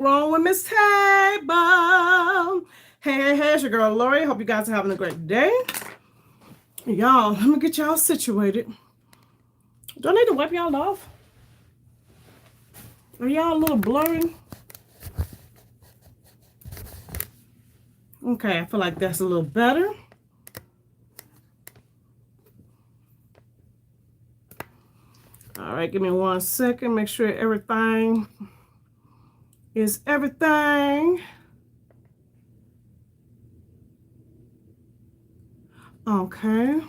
Wrong with Miss Table. Hey, it's your girl Lori. Hope you guys are having a great day. Y'all, let me get y'all situated. Do I need to wipe y'all off? Are y'all a little blurry? Okay, I feel like that's a little better. All right, give me 1 second. Make sure everything is everything. Okay.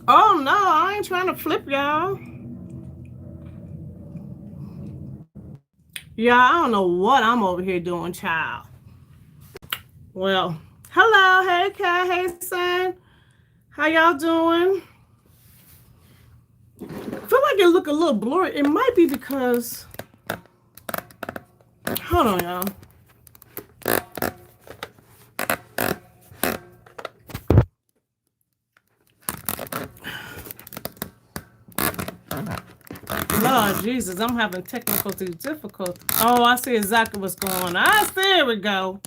Oh no, I ain't trying to flip y'all. Yeah, I don't know what I'm over here doing, child. Well, hello, hey Kat, hey son. How y'all doing? I feel like it look a little blurry. It might be because, hold on y'all. Lord Jesus, I'm having technical difficulties. Oh, I see exactly what's going on. There we go.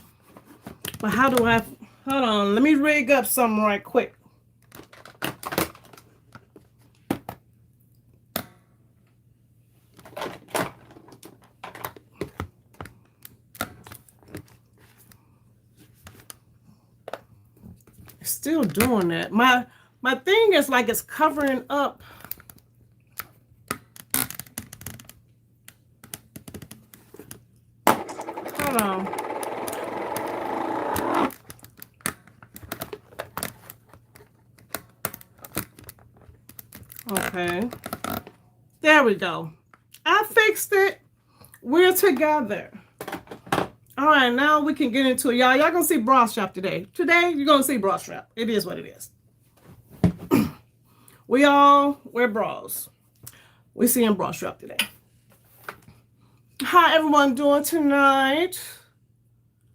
But how do I, hold on, let me rig up something right quick. Still doing that. My thing is like it's covering up. Hold on. Okay. There we go. I fixed it. We're together. All right, now we can get into it. Y'all gonna see bra strap today. Today, you're gonna see bra strap. It is what it is. We all wear bras. We seeing bra strap today. How everyone doing tonight?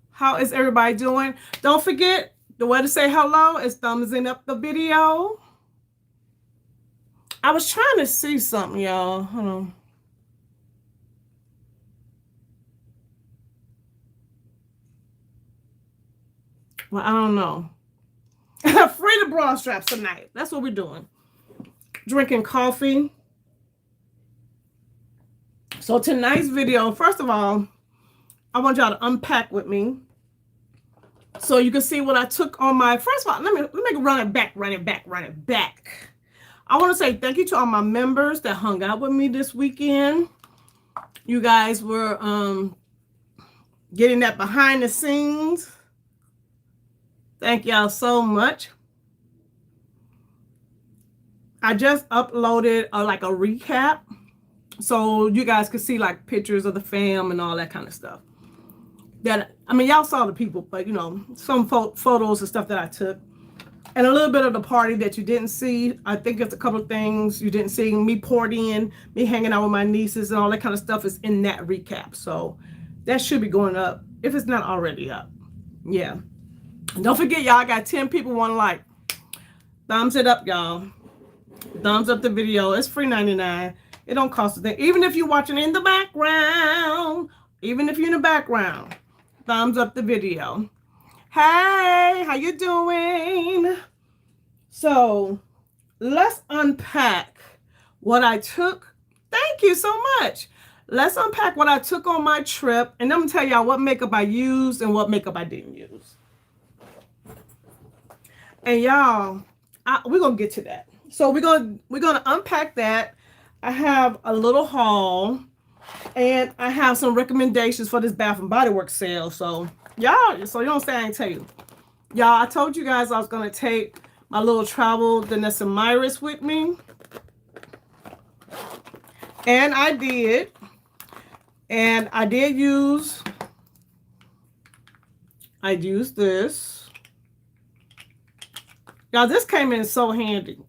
How is everybody doing? Don't forget, the way to say hello is thumbsing up the video. I was trying to see something, y'all. Hold on. Well, I don't know. Free the bra straps tonight. That's what we're doing. Drinking coffee. So tonight's video, first of all, I want y'all to unpack with me so you can see what I took on my, first of all, let me run it back. I want to say thank you to all my members that hung out with me this weekend. You guys were getting that behind the scenes. Thank y'all so much. I just uploaded like a recap so you guys could see like pictures of the fam and all that kind of stuff. That, I mean, y'all saw the people, but you know, some photos and stuff that I took. And a little bit of the party that you didn't see. I think it's a couple of things you didn't see. Me poured in, me hanging out with my nieces and all that kind of stuff is in that recap. So that should be going up if it's not already up. Yeah. And don't forget, y'all, I got 10 people want to like. Thumbs it up, y'all. Thumbs up the video. It's free 99. It don't cost a thing. Even if you're watching in the background. Even if you're in the background. Thumbs up the video. Hey, how you doing? So let's unpack what I took. Thank you so much. Let's unpack what I took on my trip, and I'm gonna tell y'all what makeup I used and what makeup I didn't use. And y'all, we're gonna get to that. So we're gonna unpack that. I have a little haul, and I have some recommendations for this Bath and Body Works sale. So y'all, so you don't say I ain't tell you. Y'all, I told you guys I was gonna take my little travel Danessa Myris with me. And I did. And I used this. Y'all, this came in so handy.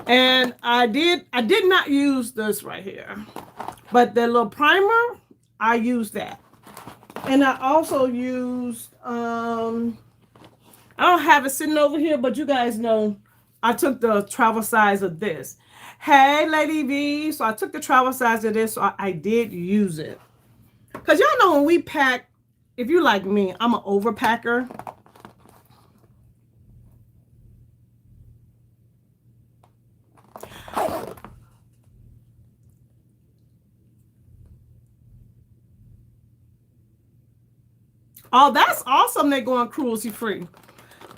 And I did not use this right here. But the little primer, I used that. And I also used, I don't have it sitting over here, but you guys know I took the travel size of this. Hey, Lady V. So I took the travel size of this, so I did use it. Because y'all know when we pack, if you like me, I'm an overpacker. Oh, that's awesome. They're going cruelty free.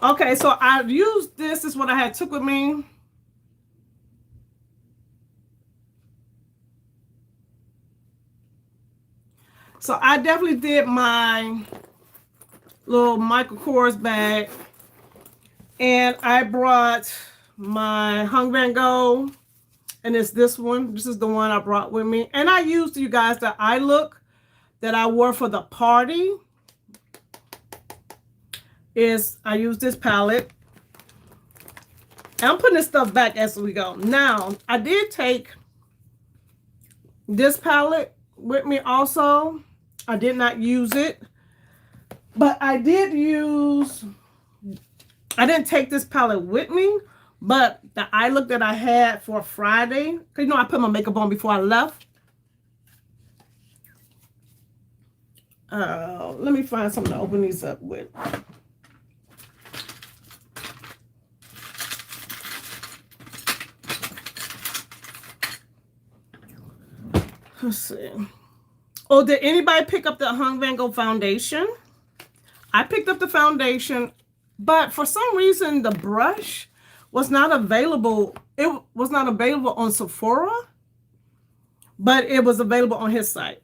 Okay, so I used this. This is what I had took with me. So I definitely did my little Michael Kors bag. And I brought my Hung Van Gogh. And it's this one. This is the one I brought with me. And I used, you guys, the eye look that I wore for the party. I use this palette. And I'm putting this stuff back as we go. Now, I did take this palette with me also. I did not use it. But I didn't take this palette with me. But the eye look that I had for Friday, because you know I put my makeup on before I left. Let me find something to open these up with. Let's see. Oh, did anybody pick up the Hung Van Gogh foundation? I picked up the foundation, but for some reason the brush was not available. It was not available on Sephora, but it was available on his site.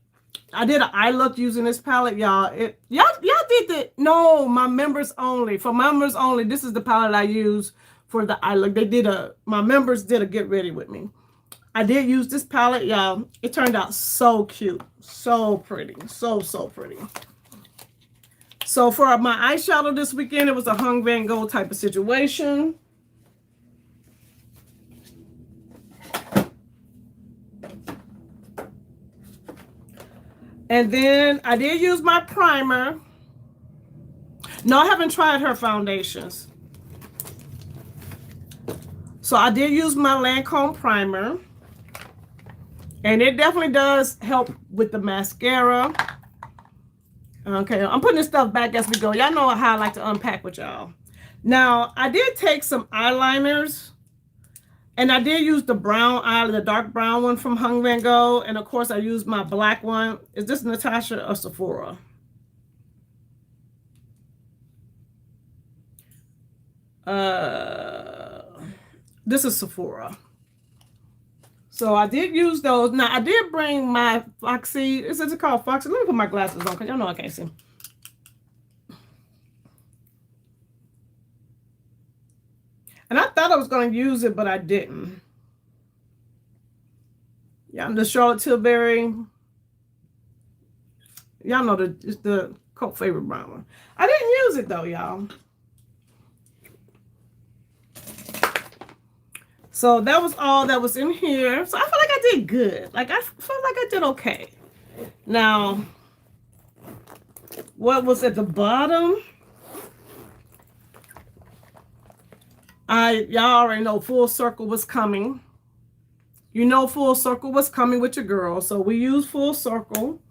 I did an eye look using this palette, y'all. Y'all did my members only. For members only, this is the palette I use for the eye look. My members did a get ready with me. I did use this palette, y'all. It turned out so cute. So pretty. So pretty. So for my eyeshadow this weekend, it was a Hung Van Gogh type of situation. And then I did use my primer. No, I haven't tried her foundations. So I did use my Lancome primer. And it definitely does help with the mascara. Okay, I'm putting this stuff back as we go. Y'all know how I like to unpack with y'all. Now, I did take some eyeliners. And I did use the brown eye, the dark brown one from Hung Van Gogh. And of course, I used my black one. Is this Natasha or Sephora? This is Sephora. So I did use those. Now, I did bring my Foxy. Is it called Foxy? Let me put my glasses on because y'all know I can't see. And I thought I was going to use it, but I didn't. Yeah, I'm the Charlotte Tilbury. Y'all know it's the cult favorite brown one. I didn't use it though, y'all. So that was all that was in here. So I feel like I did good. Like I feel like I did okay. Now, what was at the bottom? Y'all already know Full Circle was coming. You know Full Circle was coming with your girl. So we used Full Circle.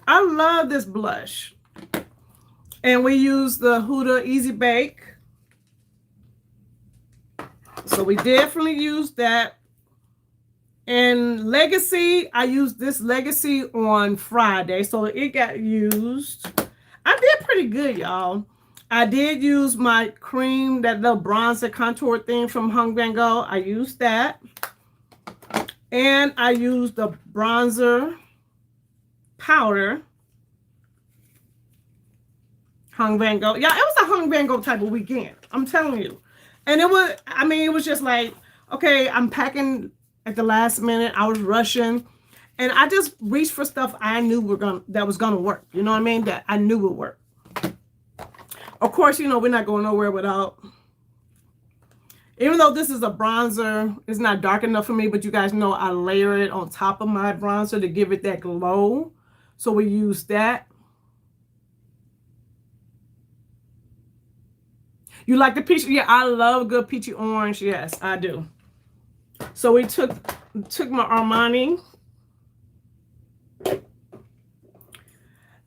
I love this blush. And we used the Huda Easy Bake. So we definitely used that. And Legacy, I used this Legacy on Friday. So it got used. I did pretty good, y'all. I did use my cream, that little bronzer contour thing from Hung Van Gogh. I used that. And I used the bronzer powder. Hung Van Gogh. Yeah, it was a Hung Van Gogh type of weekend. I'm telling you. And it was just like, okay, I'm packing at the last minute. I was rushing. And I just reached for stuff I knew that was gonna work. You know what I mean? That I knew would work. Of course, you know, we're not going nowhere without, even though this is a bronzer, it's not dark enough for me, but you guys know I layer it on top of my bronzer to give it that glow. So we use that. You like the peach? Yeah, I love good peachy orange. Yes, I do. So we took my Armani.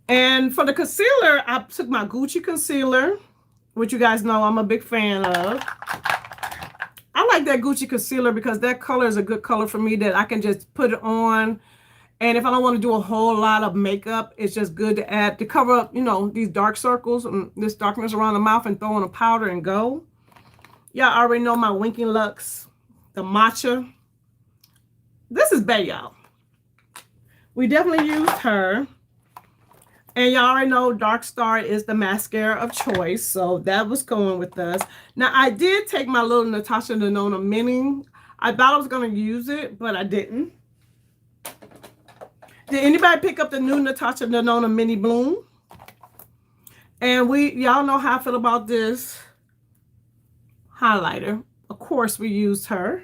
And for the concealer, I took my Gucci concealer, which you guys know I'm a big fan of. I like that Gucci concealer because that color is a good color for me that I can just put it on. And if I don't want to do a whole lot of makeup, it's just good to add to cover up, you know, these dark circles and this darkness around the mouth and throw in a powder and go. Y'all already know my Winking Lux, the matcha. This is bae, y'all. We definitely used her. And y'all already know Dark Star is the mascara of choice. So that was going with us. Now, I did take my little Natasha Denona Mini. I thought I was going to use it, but I didn't. Did anybody pick up the new Natasha Denona Mini Bloom? And y'all know how I feel about this highlighter. Of course, we used her.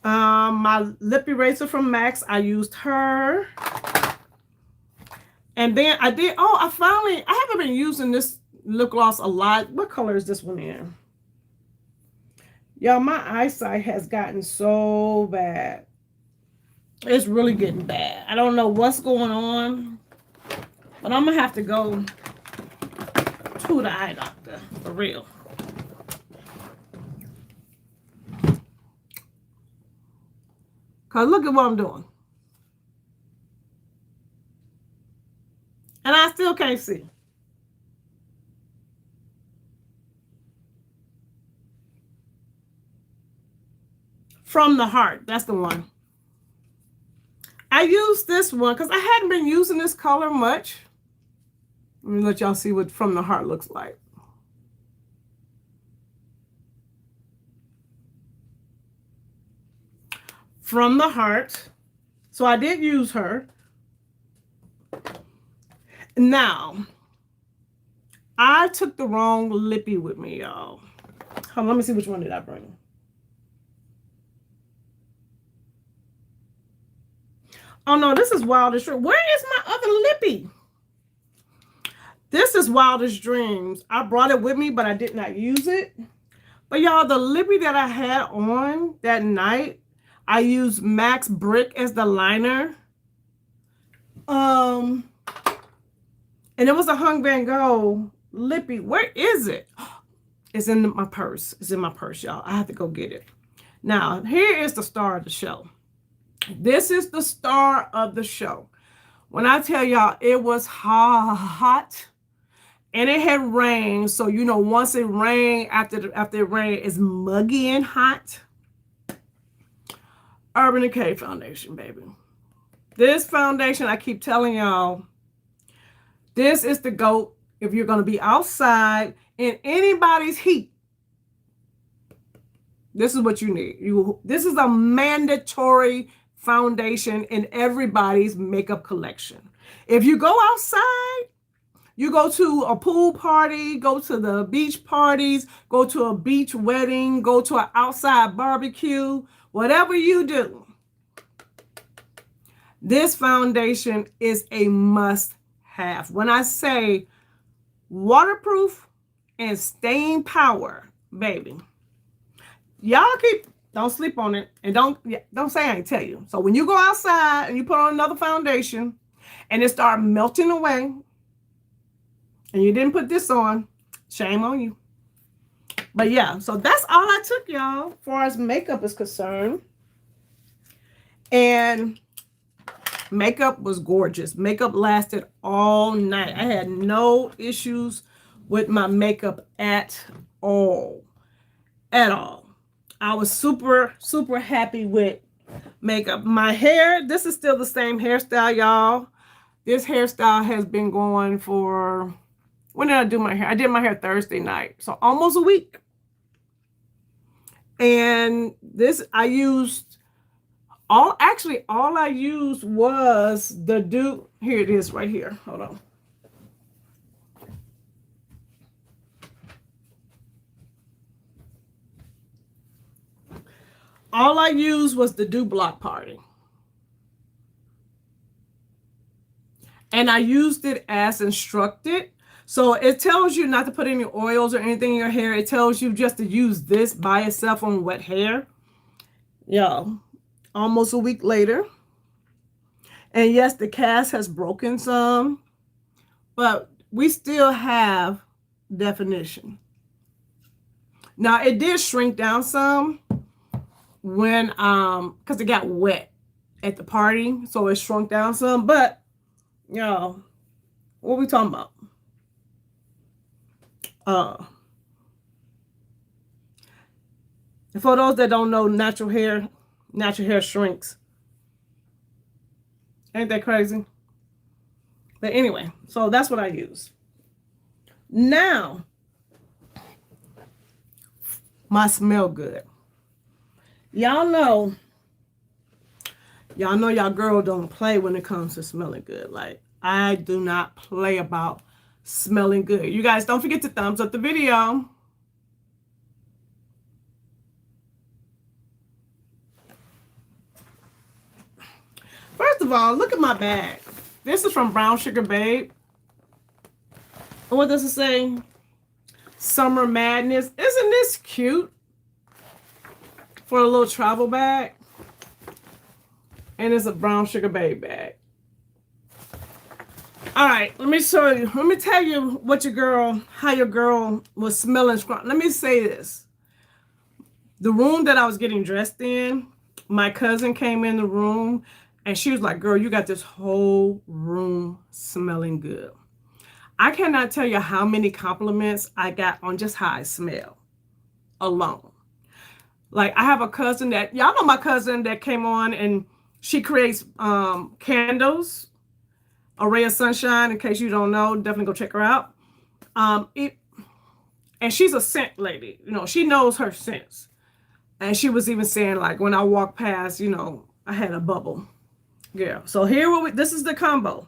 My lip eraser from MAC, I used her. And then I haven't been using this lip gloss a lot. What color is this one in? Y'all, my eyesight has gotten so bad. It's really getting bad. I don't know what's going on, but I'm going to have to go to the eye doctor, for real. Because look at what I'm doing. And I still can't see. From the Heart. That's the one. I used this one because I hadn't been using this color much. Let me let y'all see what From the Heart looks like. From the Heart. So I did use her. Now, I took the wrong lippy with me, y'all. Hold on, let me see which one did I bring. Oh no, this is Wildest Dreams. Where is my other lippy? This is Wildest Dreams. I brought it with me, but I did not use it. But y'all, the lippy that I had on that night, I used Max Brick as the liner. And it was a Hung Van Gogh lippy. Where is it? It's in my purse. It's in my purse, y'all. I have to go get it. Now, here is the star of the show. This is the star of the show. When I tell y'all, it was hot. And it had rained. So, you know, once it rained, after it rained, it's muggy and hot. Urban Decay foundation, baby. This foundation, I keep telling y'all, this is the GOAT if you're going to be outside in anybody's heat. This is what you need. This is a mandatory foundation in everybody's makeup collection. If you go outside, you go to a pool party, go to the beach parties, go to a beach wedding, go to an outside barbecue, whatever you do, this foundation is a must-have. When I say waterproof and staying power, baby, y'all don't sleep on it, and don't say I ain't tell you. So when you go outside and you put on another foundation and it start melting away, and you didn't put this on, shame on you. But yeah, so that's all I took, y'all, as far as makeup is concerned. And makeup was gorgeous. Makeup lasted all night. I had no issues with my makeup at all. At all. I was super, super happy with makeup. My hair, this is still the same hairstyle, y'all. This hairstyle has been going for... When did I do my hair? I did my hair Thursday night. So almost a week. And this, I used all I used was the dupe. Here it is right here. Hold on. All I used was the Do Block Party. And I used it as instructed. So it tells you not to put any oils or anything in your hair. It tells you just to use this by itself on wet hair. Y'all, almost a week later. And yes, the cast has broken some, but we still have definition. Now it did shrink down some when because it got wet at the party, so it shrunk down some. But y'all, what we talking about? And for those that don't know, natural hair shrinks. Ain't that crazy? But anyway, so that's what I use. Now, my smell good. Y'all know y'all girl don't play when it comes to smelling good. Like, I do not play about smelling good. You guys don't forget to thumbs up the video. First of all, look at my bag. This is from Brown Sugar Babe. And what does it say? Summer Madness. Isn't this cute? For a little travel bag. And it's a Brown Sugar Babe bag. All right, let me show you. Let me tell you what how your girl was smelling. Let me say this. The room that I was getting dressed in, my cousin came in the room and she was like, girl, you got this whole room smelling good. I cannot tell you how many compliments I got on just how I smell alone. Like, I have a cousin that, y'all know my cousin that came on and she creates candles, a ray of sunshine. In case you don't know, definitely go check her out. And she's a scent lady. You know, she knows her scents. And she was even saying, like, when I walk past, you know, I had a bubble. Yeah. So here, this is the combo.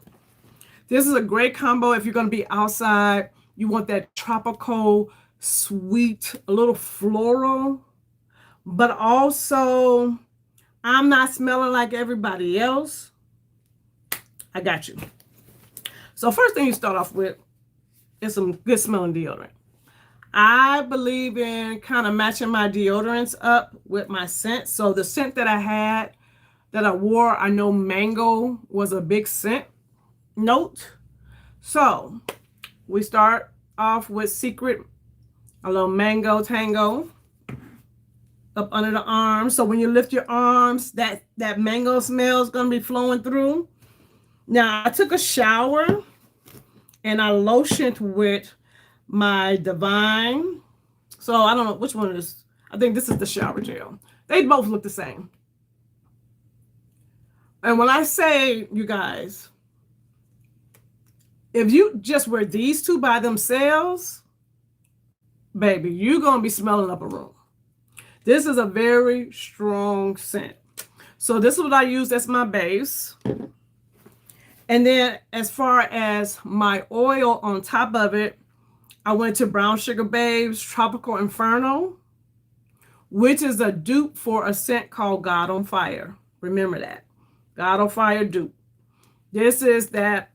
This is a great combo if you're going to be outside. You want that tropical, sweet, a little floral. But also, I'm not smelling like everybody else. I got you. So first thing you start off with is some good smelling deodorant. I believe in kind of matching my deodorants up with my scent. So the scent that I had, that I wore, I know mango was a big scent note. So we start off with Secret, a little mango tango up under the arms. So when you lift your arms, that mango smell is going to be flowing through. Now I took a shower and I lotioned with my Divine. So I don't know which one it is. I think this is the shower gel. They both look the same. And when I say, you guys, if you just wear these two by themselves, baby, you're going to be smelling up a room. This is a very strong scent. So this is what I use as my base. And then as far as my oil on top of it, I went to Brown Sugar Babe's Tropical Inferno, which is a dupe for a scent called God on Fire. Remember that. God on Fire dupe. This is that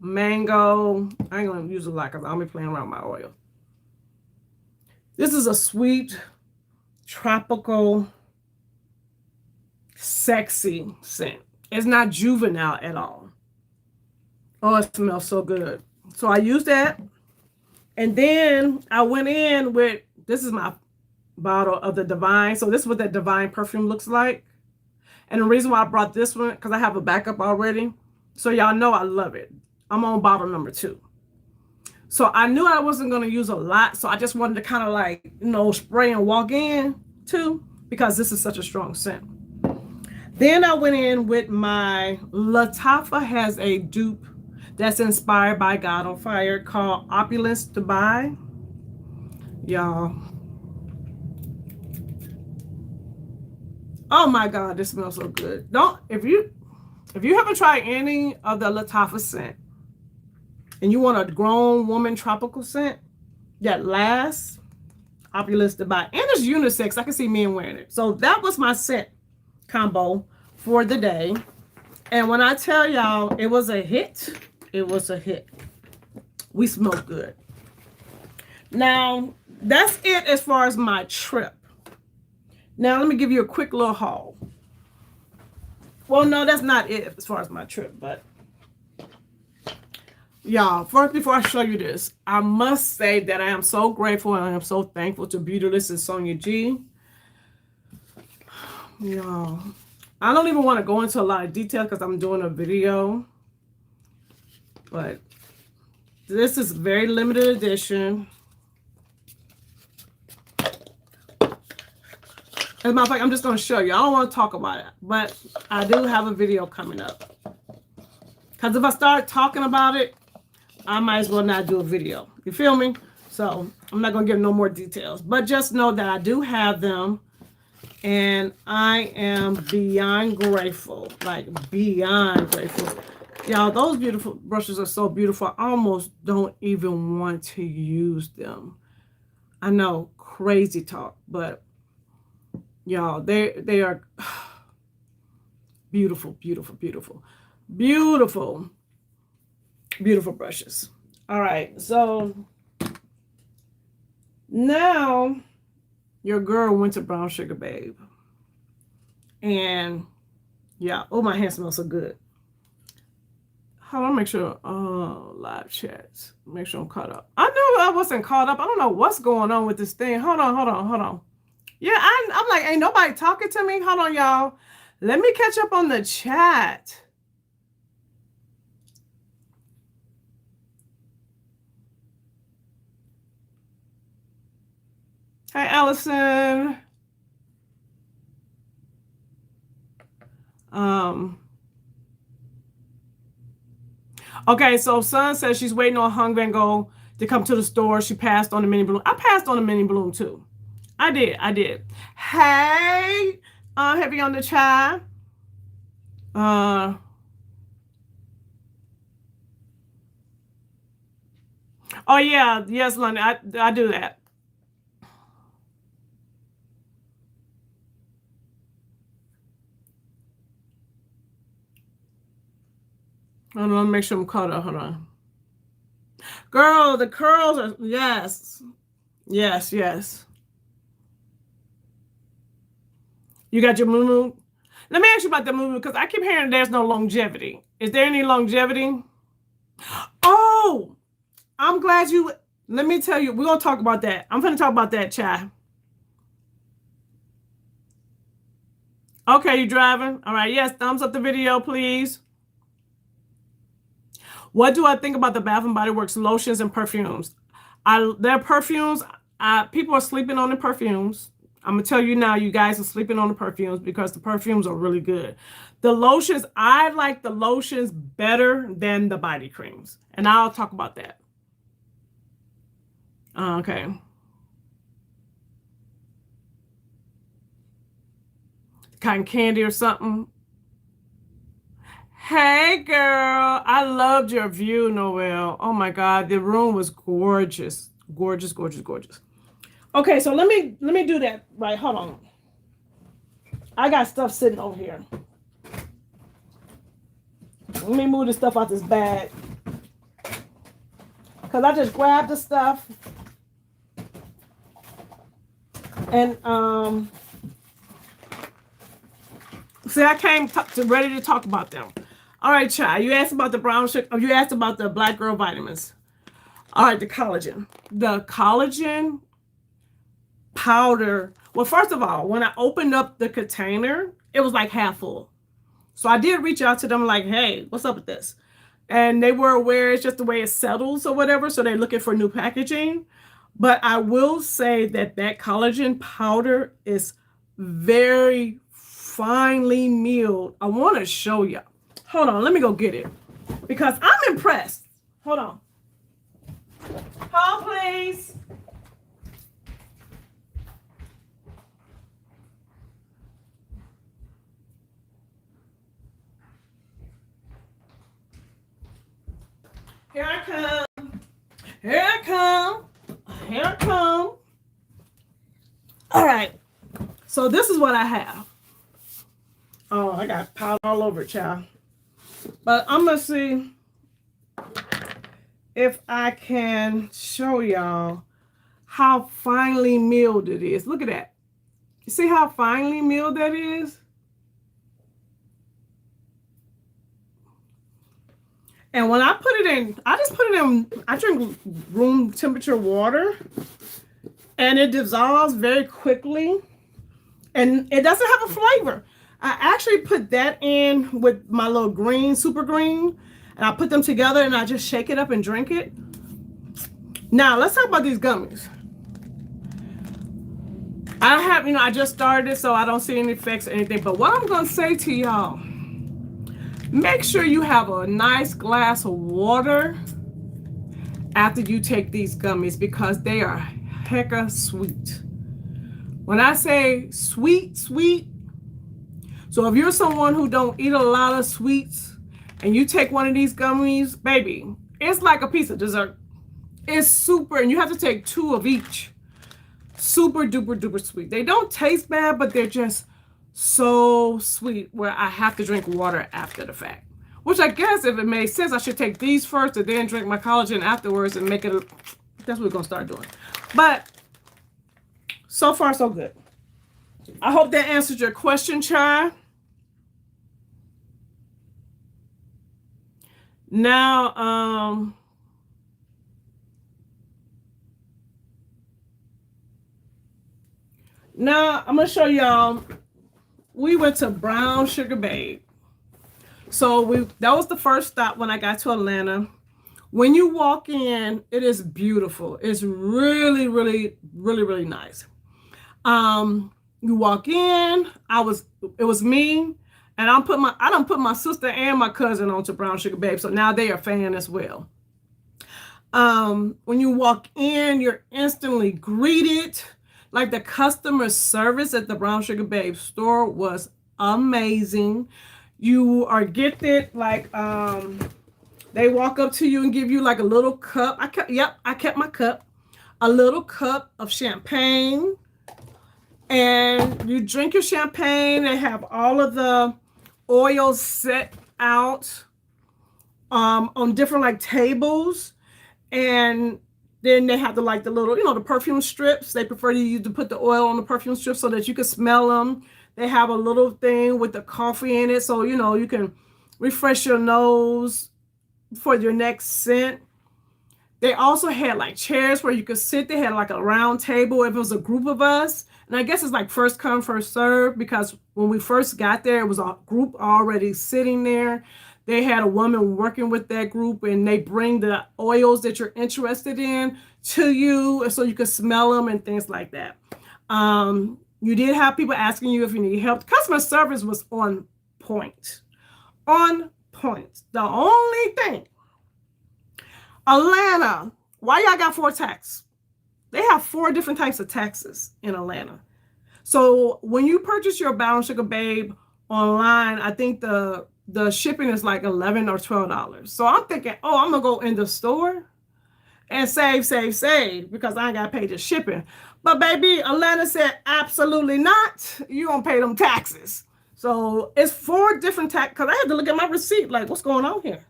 mango. I ain't going to use it a lot because I'll be playing around with my oil. This is a sweet, tropical, sexy scent. It's not juvenile at all. Oh, it smells so good. So I used that. And then I went in with, this is my bottle of the Divine. So this is what that Divine perfume looks like. And the reason why I brought this one, because I have a backup already. So y'all know I love it. I'm on bottle number 2. So I knew I wasn't going to use a lot. So I just wanted to kind of like, you know, spray and walk in too, because this is such a strong scent. Then I went in with my Lattafa has a dupe that's inspired by God on Fire called Opulence Dubai. Y'all. Oh my God, this smells so good. If you haven't tried any of the Lattafa scent and you want a grown woman tropical scent that lasts, Opulence Dubai. And it's unisex. I can see men wearing it. So that was my scent combo for the day. And when I tell y'all it was a hit, it was a hit. we smell good. Now, that's it as far as my trip. Now, let me give you a quick little haul. Well, no, that's not it as far as my trip, but y'all, first, before I show you this, I must say that I am so grateful and I am so thankful to Beautylist and Sonia G. Y'all, I don't even want to go into a lot of detail because I'm doing a video, but this is very limited edition. As a matter of fact, I'm just going to show you. I don't want to talk about it, but I do have a video coming up. Because if I start talking about it, I might as well not do a video. You feel me? So I'm not going to give no more details. But just know that I do have them. And I am beyond grateful. Like, beyond grateful. Y'all, those beautiful brushes are so beautiful. I almost don't even want to use them. I know, crazy talk, but y'all, they are beautiful, beautiful, beautiful, beautiful, beautiful brushes. All right, so now your girl went to Brown Sugar Babe. And yeah, oh, my hand smells so good. Hold on, make sure, live chats. Make sure I'm caught up. I knew I wasn't caught up. I don't know what's going on with this thing. Hold on. Yeah, I'm like, ain't nobody talking to me. Hold on, y'all. Let me catch up on the chat. Hey, Allison. Okay, so Sun says she's waiting on Hung Van Gogh to come to the store. She passed on the mini balloon. I passed on the mini balloon too. I did. Hey, heavy on the chat. Oh yeah, yes, London. I do that. Hold on, make sure I'm caught up. Hold on. Girl, the curls are, yes. You got your moo-moo? Let me ask you about the moo-moo because I keep hearing there's no longevity. Is there any longevity? Oh, I'm glad you, let me tell you, we're going to talk about that. I'm going to talk about that, child. Okay, you driving? All right, yes, thumbs up the video, please. What do I think about the Bath and Body Works lotions and perfumes? Their perfumes, people are sleeping on the perfumes. I'm going to tell you now, you guys are sleeping on the perfumes because the perfumes are really good. The lotions, I like the lotions better than the body creams. And I'll talk about that. Okay. Cotton candy or something. Hey, girl. I loved your view, Noelle. Oh, my God. The room was gorgeous. Gorgeous. Okay, so let me do that. Right, hold on. I got stuff sitting over here. Let me move the stuff out this bag. Because I just grabbed the stuff. And, see, I came ready to talk about them. All right, Chai, you asked about the brown sugar. You asked about the Black Girl vitamins. All right, the collagen. The collagen powder. Well, first of all, when I opened up the container, it was like half full. So I did reach out to them like, hey, what's up with this? And they were aware it's just the way it settles or whatever. So they're looking for new packaging. But I will say that collagen powder is very finely milled. I want to show you. Hold on, let me go get it because I'm impressed. Hold on. Hold, please. Here I come. All right. So this is what I have. Oh, I got powder all over it, child. But I'm going to see if I can show y'all how finely milled it is. Look at that. You see how finely milled that is? And when I put it in, I just put it in, I drink room temperature water, and it dissolves very quickly, and it doesn't have a flavor. I actually put that in with my little green, super green, and I put them together and I just shake it up and drink it. Now, let's talk about these gummies. I have, I just started it, so I don't see any effects or anything, but what I'm going to say to y'all, make sure you have a nice glass of water after you take these gummies, because they are hecka sweet. When I say sweet, sweet, so if you're someone who don't eat a lot of sweets and you take one of these gummies, baby, it's like a piece of dessert. It's super, and you have to take 2 of each. Super duper duper sweet. They don't taste bad, but they're just so sweet where I have to drink water after the fact. Which I guess, if it made sense, I should take these first and then drink my collagen afterwards and make it. That's what we're gonna start doing. But so far so good. I hope that answered your question, Chai. Now, I'm gonna show y'all. We went to Brown Sugar Babe. So that was the first stop when I got to Atlanta. When you walk in, it is beautiful. It's really, really, really, really nice. You walk in, it was me, and I done put my sister and my cousin onto Brown Sugar Babe, so now they are a fan as well. When you walk in, you're instantly greeted. Like, the customer service at the Brown Sugar Babe store was amazing. You are gifted, like, they walk up to you and give you like a little cup. I kept my cup. A little cup of champagne. And you drink your champagne. They have all of the oils set out on different like tables. And then they have the little, the perfume strips. They prefer you to put the oil on the perfume strips so that you can smell them. They have a little thing with the coffee in it, so you can refresh your nose for your next scent. They also had like chairs where you could sit. They had like a round table if it was a group of us. And I guess it's like first come, first serve, because when we first got there, it was a group already sitting there. They had a woman working with that group, and they bring the oils that you're interested in to you so you can smell them and things like that. You did have people asking you if you need help. Customer service was on point. On point. The only thing, Atlanta, why y'all got 4 tax? They have 4 different types of taxes in Atlanta. So when you purchase your Brown Sugar Babe online, I think the shipping is like $11 or $12. So I'm thinking, I'm gonna go in the store and save because I ain't got to pay the shipping. But baby, Atlanta said absolutely not. You don't pay them taxes. So it's 4 different tax, because I had to look at my receipt like, what's going on here?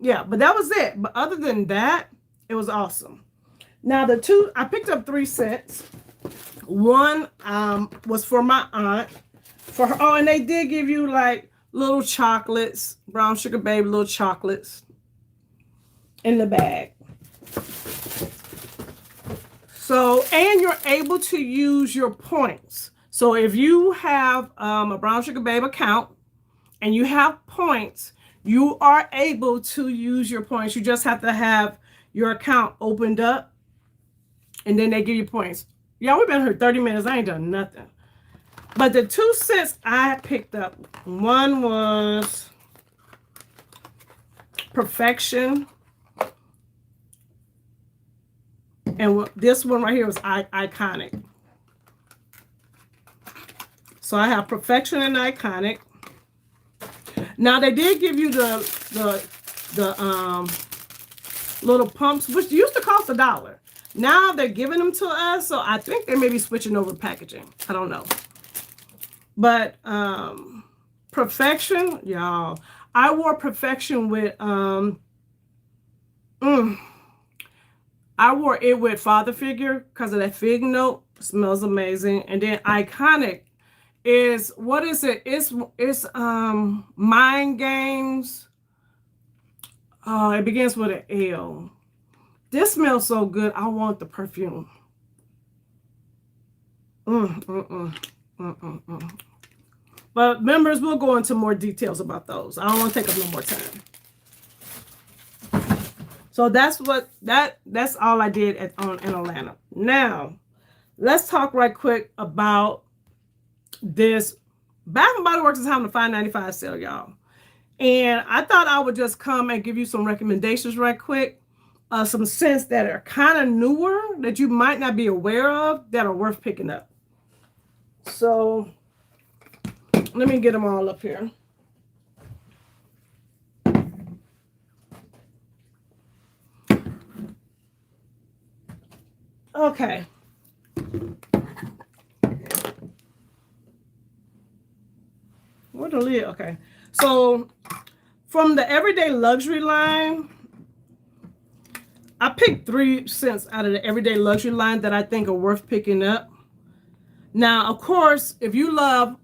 Yeah, but that was it. But other than that, it was awesome. Now I picked up 3 sets. One was for my aunt. For her, and they did give you like little chocolates, Brown Sugar Babe little chocolates in the bag. So, and you're able to use your points. So if you have a Brown Sugar Babe account and you have points, you are able to use your points. You just have to have your account opened up, and then they give you points. Y'all, we've been here 30 minutes. I ain't done nothing. But the 2 sets I picked up, one was Perfection. And this one right here was Iconic. So I have Perfection and Iconic. Now they did give you the little pumps, which used to cost $1. Now they're giving them to us, so I think they may be switching over packaging. I don't know. But Perfection, y'all. I wore Perfection with I wore it with Father Figure because of that fig note. It smells amazing. And then Iconic is, what is it? It's Mind Games. Oh, it begins with an L. This smells so good. I want the perfume. But members, we'll go into more details about those. I don't want to take up no more time. So that's all I did in Atlanta. Now, let's talk right quick about this. Bath and Body Works is having a $5.95 sale, y'all. And I thought I would just come and give you some recommendations right quick. Some scents that are kind of newer that you might not be aware of that are worth picking up. So let me get them all up here. Okay. What the lid? Okay. So from the Everyday Luxury line, I picked 3 scents out of the Everyday Luxury line that I think are worth picking up. Now, of course, if you love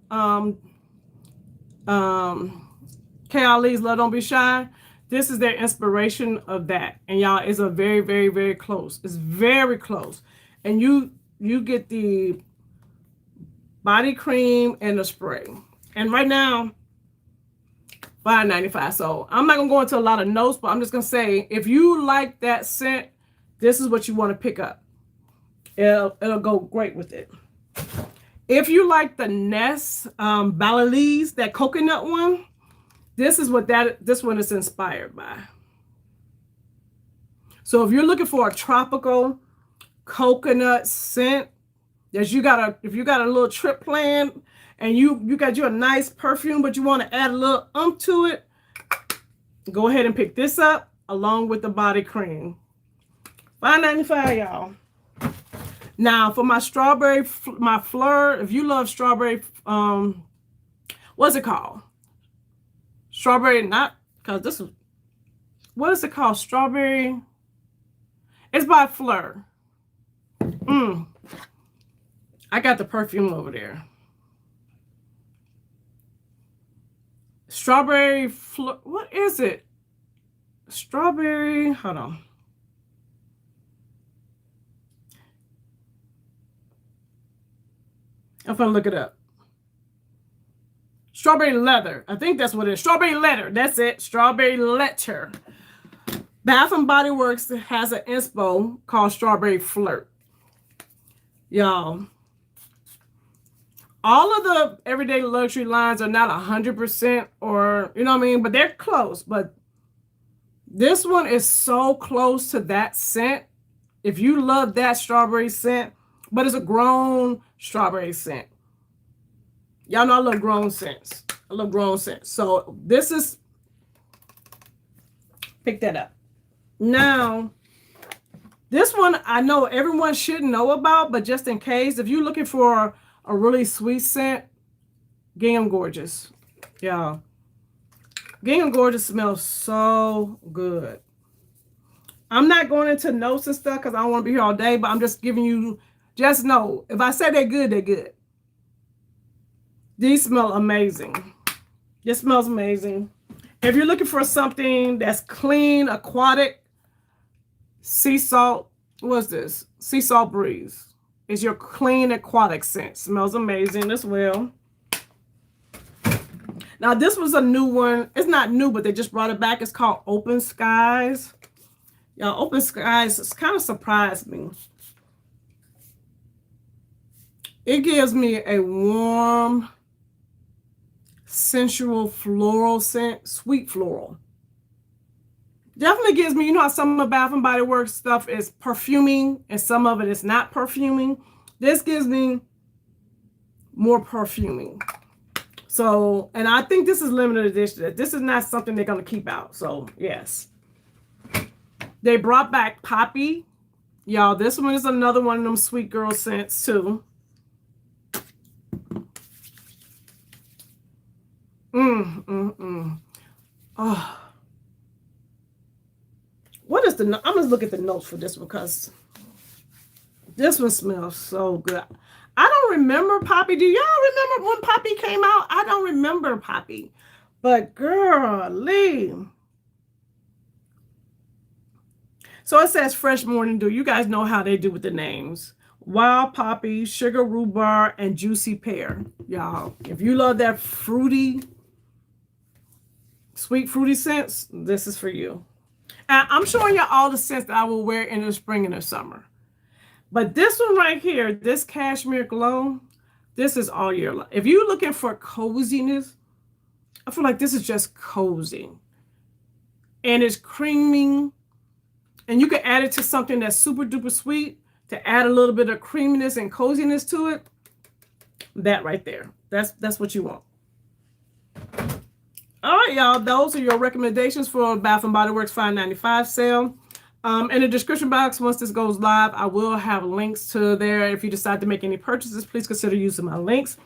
K. Ali's Love Don't Be Shy, this is their inspiration of that. And y'all, it's a very, very, very close. It's very close. And you get the body cream and the spray. And right now, $5.95. So I'm not gonna go into a lot of notes, but I'm just gonna say, if you like that scent, this is what you want to pick up. It'll go great with it. If you like the Nest Balalise, that coconut one, this is what this one is inspired by. So if you're looking for a tropical coconut scent, if you got a little trip planned and you got you a nice perfume, but you want to add a little to it, go ahead and pick this up along with the body cream. $5.95, y'all. Now for my my Fleur, if you love strawberry, what's it called? Strawberry, not because this is, what is it called? Strawberry. It's by Fleur. I got the perfume over there. Strawberry Fleur. What is it? Strawberry. Hold on. I'm gonna look it up. Strawberry Leather. I think that's what it is. Strawberry Leather. That's it. Strawberry Leather. Bath and Body Works has an inspo called Strawberry Flirt. Y'all, all of the Everyday Luxury lines are not 100% or, you know what I mean, but they're close. But this one is so close to that scent. If you love that strawberry scent, but it's a grown strawberry scent. Y'all know I love grown scents. I love grown scents. So this is, pick that up. Now, this one I know everyone should know about, but just in case, if you're looking for a really sweet scent, Gingham Gorgeous. Y'all, Gingham Gorgeous smells so good. I'm not going into notes and stuff because I don't want to be here all day, but I'm just giving you, just know, if I say they're good, they're good. These smell amazing. This smells amazing. If you're looking for something that's clean, aquatic, sea salt, what's this? Sea Salt Breeze. It's your clean aquatic scent. Smells amazing as well. Now this was a new one. It's not new, but they just brought it back. It's called Open Skies. Y'all, Open Skies has kind of surprised me. It gives me a warm, sensual floral scent, sweet floral. Definitely gives me, you know how some of Bath and Body Works stuff is perfuming and some of it is not perfuming. This gives me more perfuming. So, and I think this is limited edition. This is not something they're going to keep out. So, yes. They brought back Poppy. Y'all, this one is another one of them sweet girl scents too. Oh. What is I'm gonna look at the notes for this because this one smells so good. I don't remember Poppy. Do y'all remember when Poppy came out? I don't remember Poppy. But girly. So it says Fresh Morning Dew. You guys know how they do with the names. Wild Poppy, Sugar Rhubarb, and Juicy Pear. Y'all, if you love that fruity, sweet fruity scents, this is for you. And I'm showing you all the scents that I will wear in the spring and the summer. But this one right here, this Cashmere Glow, this is all year long. If you're looking for coziness, I feel like this is just cozy. And it's creaming. And you can add it to something that's super duper sweet to add a little bit of creaminess and coziness to it. That right there. That's what you want. All right, y'all. Those are your recommendations for Bath and Body Works $5.95 sale. In the description box, once this goes live, I will have links to there. If you decide to make any purchases, please consider using my links.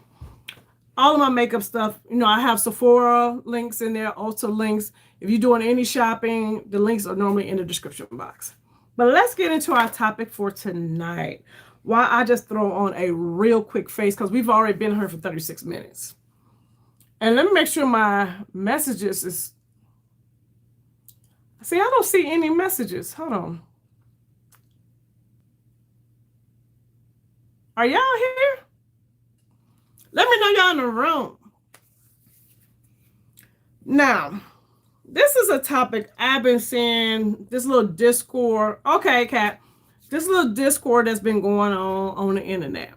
All of my makeup stuff, I have Sephora links in there, also links. If you're doing any shopping, the links are normally in the description box. But let's get into our topic for tonight. While I just throw on a real quick face, because we've already been here for 36 minutes. And let me make sure my messages is... See, I don't see any messages. Hold on. Are y'all here? Let me know y'all in the room. Now, this is a topic I've been seeing, this little discord. Okay, Kat. This little discord that's been going on the internet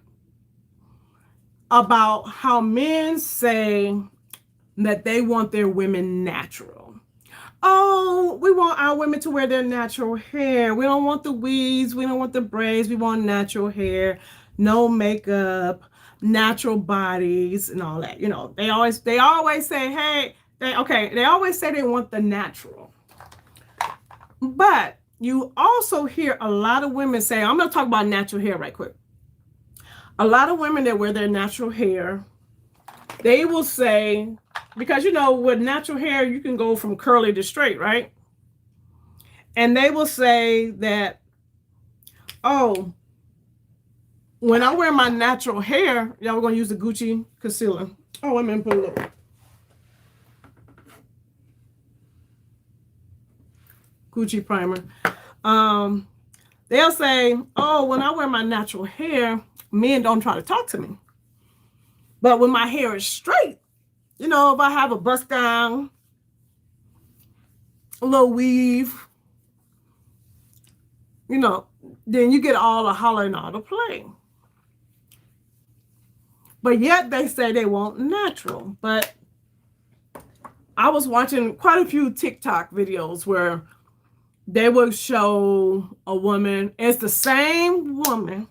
about how men say that they want their women natural. Oh, we want our women to wear their natural hair. We don't want the weaves. We don't want the braids. We want natural hair, no makeup, natural bodies, and all that. They always say, hey, they always say they want the natural. But you also hear a lot of women say, I'm going to talk about natural hair right quick. A lot of women that wear their natural hair, they will say, because with natural hair, you can go from curly to straight, right? And they will say that, oh, when I wear my natural hair, y'all, we're going to use the Gucci concealer. Oh, I'm going to put a little. Gucci primer. They'll say, oh, when I wear my natural hair, men don't try to talk to me. But when my hair is straight, if I have a bust down, a little weave, then you get all the holler and all the play. But yet they say they want natural. But I was watching quite a few TikTok videos where they would show a woman, it's the same woman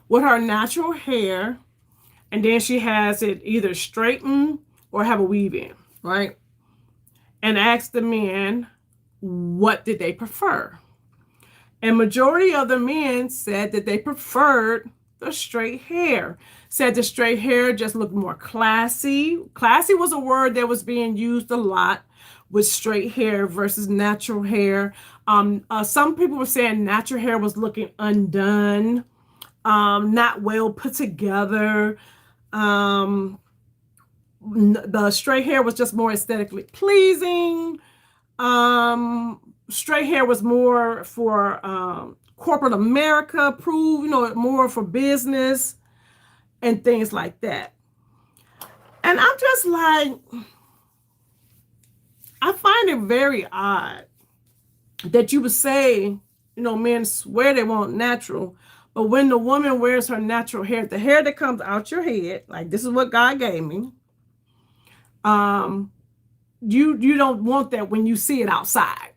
with her natural hair, and then she has it either straightened or have a weave in, right? And ask the men, what did they prefer? And majority of the men said that they preferred the straight hair. Said the straight hair just looked more classy. Classy was a word that was being used a lot with straight hair versus natural hair. Some people were saying natural hair was looking undone, not well put together. The straight hair was just more aesthetically pleasing. Straight hair was more for corporate America, more for business and things like that. And I'm just like, I find it very odd that you would say, men swear they want natural, but when the woman wears her natural hair, the hair that comes out your head, like this is what God gave me, you don't want that when you see it outside.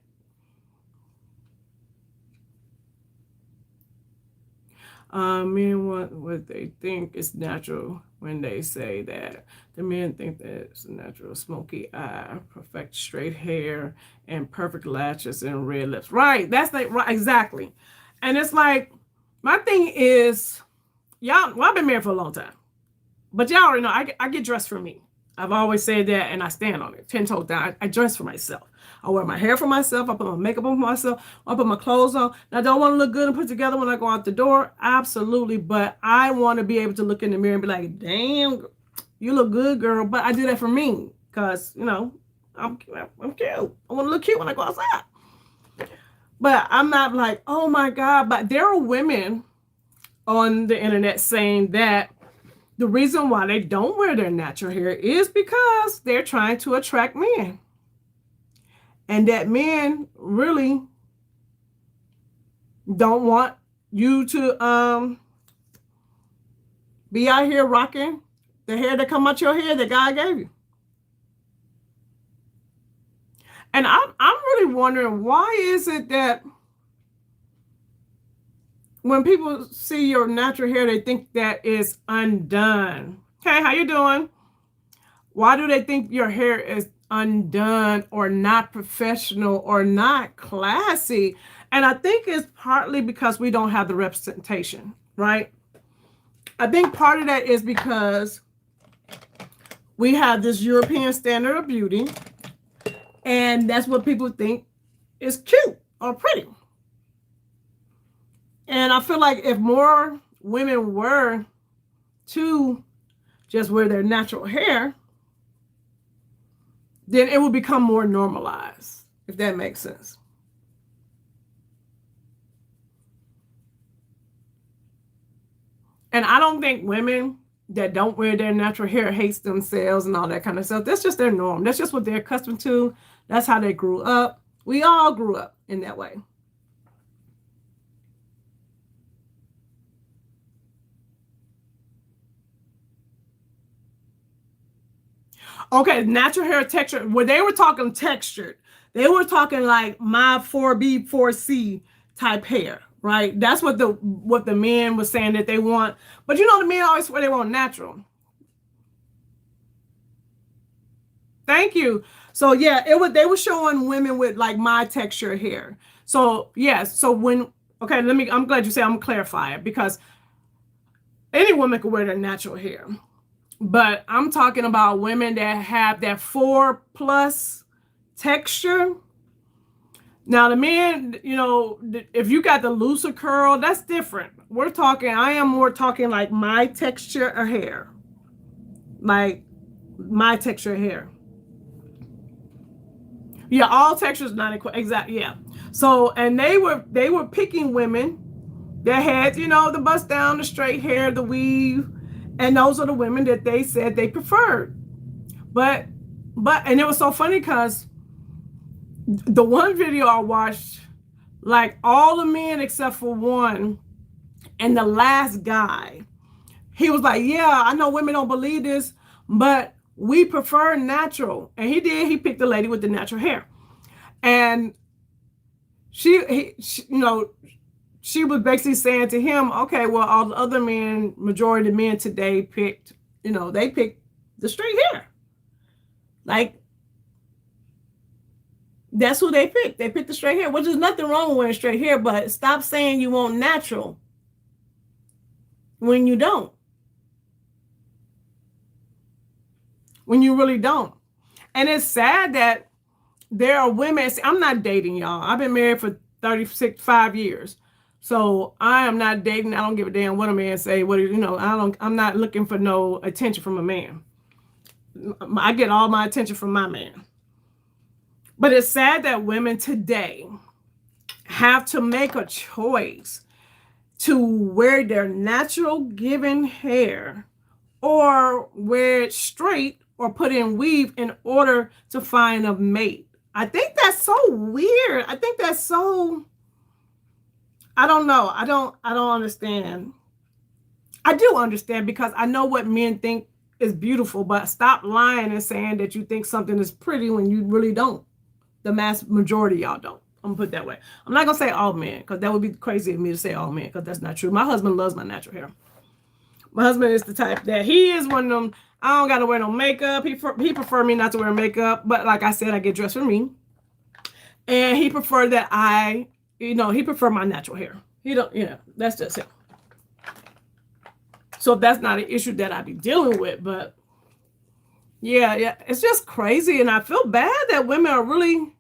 Men want what they think is natural when they say that. The men think that it's natural, smoky eye, perfect straight hair, and perfect lashes and red lips. Right, that's like right, exactly. And it's like, my thing is, y'all, well, I've been married for a long time, but y'all already know I get dressed for me. I've always said that, and I stand on it 10 toes down. I dress for myself. I wear my hair for myself. I put my makeup on for myself. I put my clothes on. Now, I don't want to look good and put together when I go out the door. Absolutely. But I want to be able to look in the mirror and be like, damn, you look good, girl. But I do that for me because, you know, I'm cute. I want to look cute when I go outside. But I'm not like, oh, my God. But there are women on the internet saying that the reason why they don't wear their natural hair is because they're trying to attract men. And that men really don't want you to be out here rocking the hair that come out your hair that God gave you. And I'm really wondering, why is it that when people see your natural hair, they think that is undone? Hey, how you doing? Why do they think your hair is undone or not professional or not classy? And I think it's partly because we don't have the representation, right? I think part of that is because we have this European standard of beauty, and that's what people think is cute or pretty. And I feel like if more women were to just wear their natural hair, then it will become more normalized, if that makes sense. And I don't think women that don't wear their natural hair hates themselves and all that kind of stuff. That's just their norm. That's just what they're accustomed to. That's how they grew up. We all grew up in that way. Okay, natural hair texture. When they were talking textured, they were talking like my 4B, 4C type hair, right? That's what the men was saying that they want. But you know, the men always swear they want natural. Thank you. So yeah, they were showing women with like my texture hair. So yes, so okay, I'm glad you said, I'm gonna clarify it, because any woman could wear their natural hair. But I'm talking about women that have that 4+ texture. Now, the men, you know, if you got the looser curl, that's different. I am more talking like my texture of hair. Like my texture of hair. Yeah, all textures not equal. Exactly. Yeah. So, and they were picking women that had, you know, the bust down, the straight hair, the weave. And those are the women that they said they preferred. But and it was so funny because the one video I watched, like all the men except for one and the last guy, he was like, yeah, I know women don't believe this, but we prefer natural. And he picked the lady with the natural hair. And she you know, she was basically saying to him, okay, well, all the other men, majority of men today picked, you know, they picked the straight hair. Like, that's who they picked. They picked the straight hair, which is nothing wrong with wearing straight hair, but stop saying you want natural when you don't. When you really don't. And it's sad that there are women, I'm not dating, y'all. I've been married for 5 years. So I am not dating. I don't give a damn what a man say. I'm not looking for no attention from a man. I get all my attention from my man. But it's sad that women today have to make a choice to wear their natural given hair or wear it straight or put in weave in order to find a mate. I think that's so weird. I think that's so, I don't know. I don't understand. I do understand because I know what men think is beautiful, but stop lying and saying that you think something is pretty when you really don't. The mass majority of y'all don't. I'm gonna put it that way. I'm not gonna say all men, because that would be crazy of me to say all men, because that's not true. My husband loves my natural hair. My husband is the type that he is one of them, I don't gotta wear no makeup. He prefer me not to wear makeup, but like I said, I get dressed for me. And he preferred that he preferred my natural hair. He don't, that's just him. So that's not an issue that I be dealing with, but Yeah, yeah. It's just crazy. And I feel bad that women are really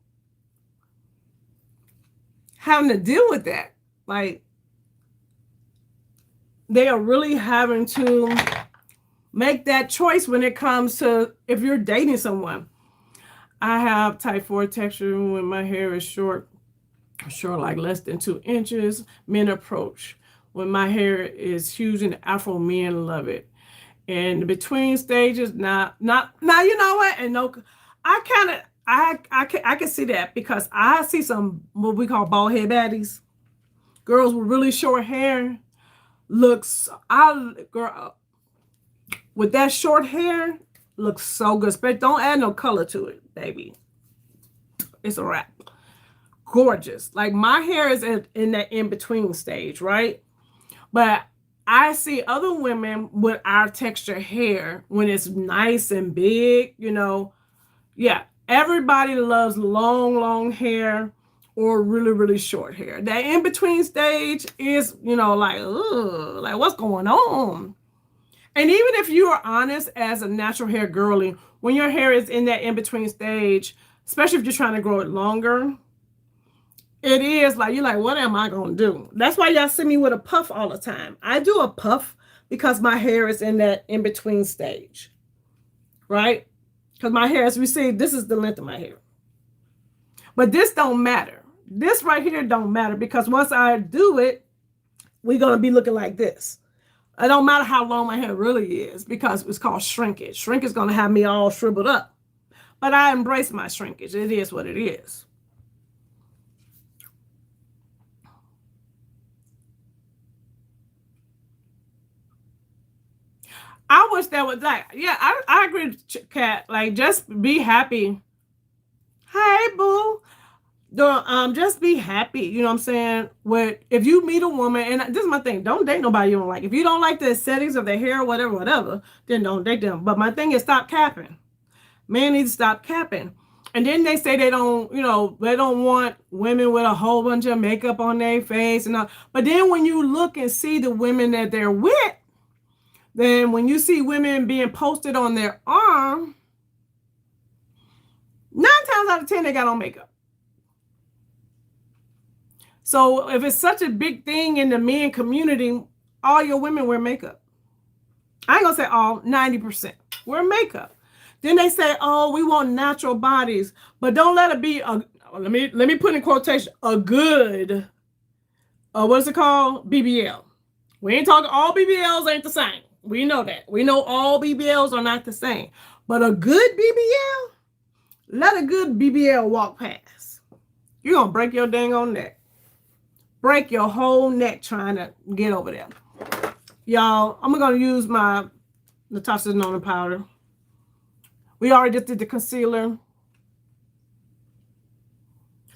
having to deal with that. Like, they are really having to make that choice when it comes to if you're dating someone. I have type 4 texture when my hair is short, like less than 2 inches. Men approach. When my hair is huge and afro, men love it. And the between stages, not now. You know what? And no, I kind of I can see that because I see some what we call bald head baddies, girls with really short hair. Looks I girl with that short hair looks so good. But don't add no color to it, baby. It's a wrap. Gorgeous. Like my hair is in that in between stage, right? But I see other women with our texture hair when it's nice and big, you know. Yeah, everybody loves long hair or really short hair. That in between stage is, you know, like, ugh, like what's going on? And even if you are honest as a natural hair girly, when your hair is in that in between stage, especially if you're trying to grow it longer, it is like, you're like, what am I going to do? That's why y'all see me with a puff all the time. I do a puff because my hair is in that in between stage, right? Because my hair, as we see, this is the length of my hair. But this don't matter. This right here don't matter because once I do it, we're going to be looking like this. It don't matter how long my hair really is because it's called shrinkage. Shrink is going to have me all shriveled up. But I embrace my shrinkage. It is what it is. I wish that was like, yeah, I agree with Kat. Like, just be happy. Hey, boo. Just be happy. You know what I'm saying? With if you meet a woman, and this is my thing, don't date nobody you don't like. If you don't like the settings of their hair, whatever, then don't date them. But my thing is stop capping. Men need to stop capping. And then they say they don't, you know, they don't want women with a whole bunch of makeup on their face and all. But then when you look and see the women that they're with, then when you see women being posted on their arm, 9 times out of 10 they got on makeup. So if it's such a big thing in the men community, all your women wear makeup. I ain't gonna say all, 90% wear makeup. Then they say, oh, we want natural bodies, but don't let it be a, let me put in quotation, a good, what is it called? BBL. We ain't talking, all BBLs ain't the same. We know that. We know all BBLs are not the same. But a good BBL, let a good BBL walk past. You're going to break your dang on neck. Break your whole neck trying to get over there. Y'all, I'm going to use my Natasha Denona powder. We already just did the concealer.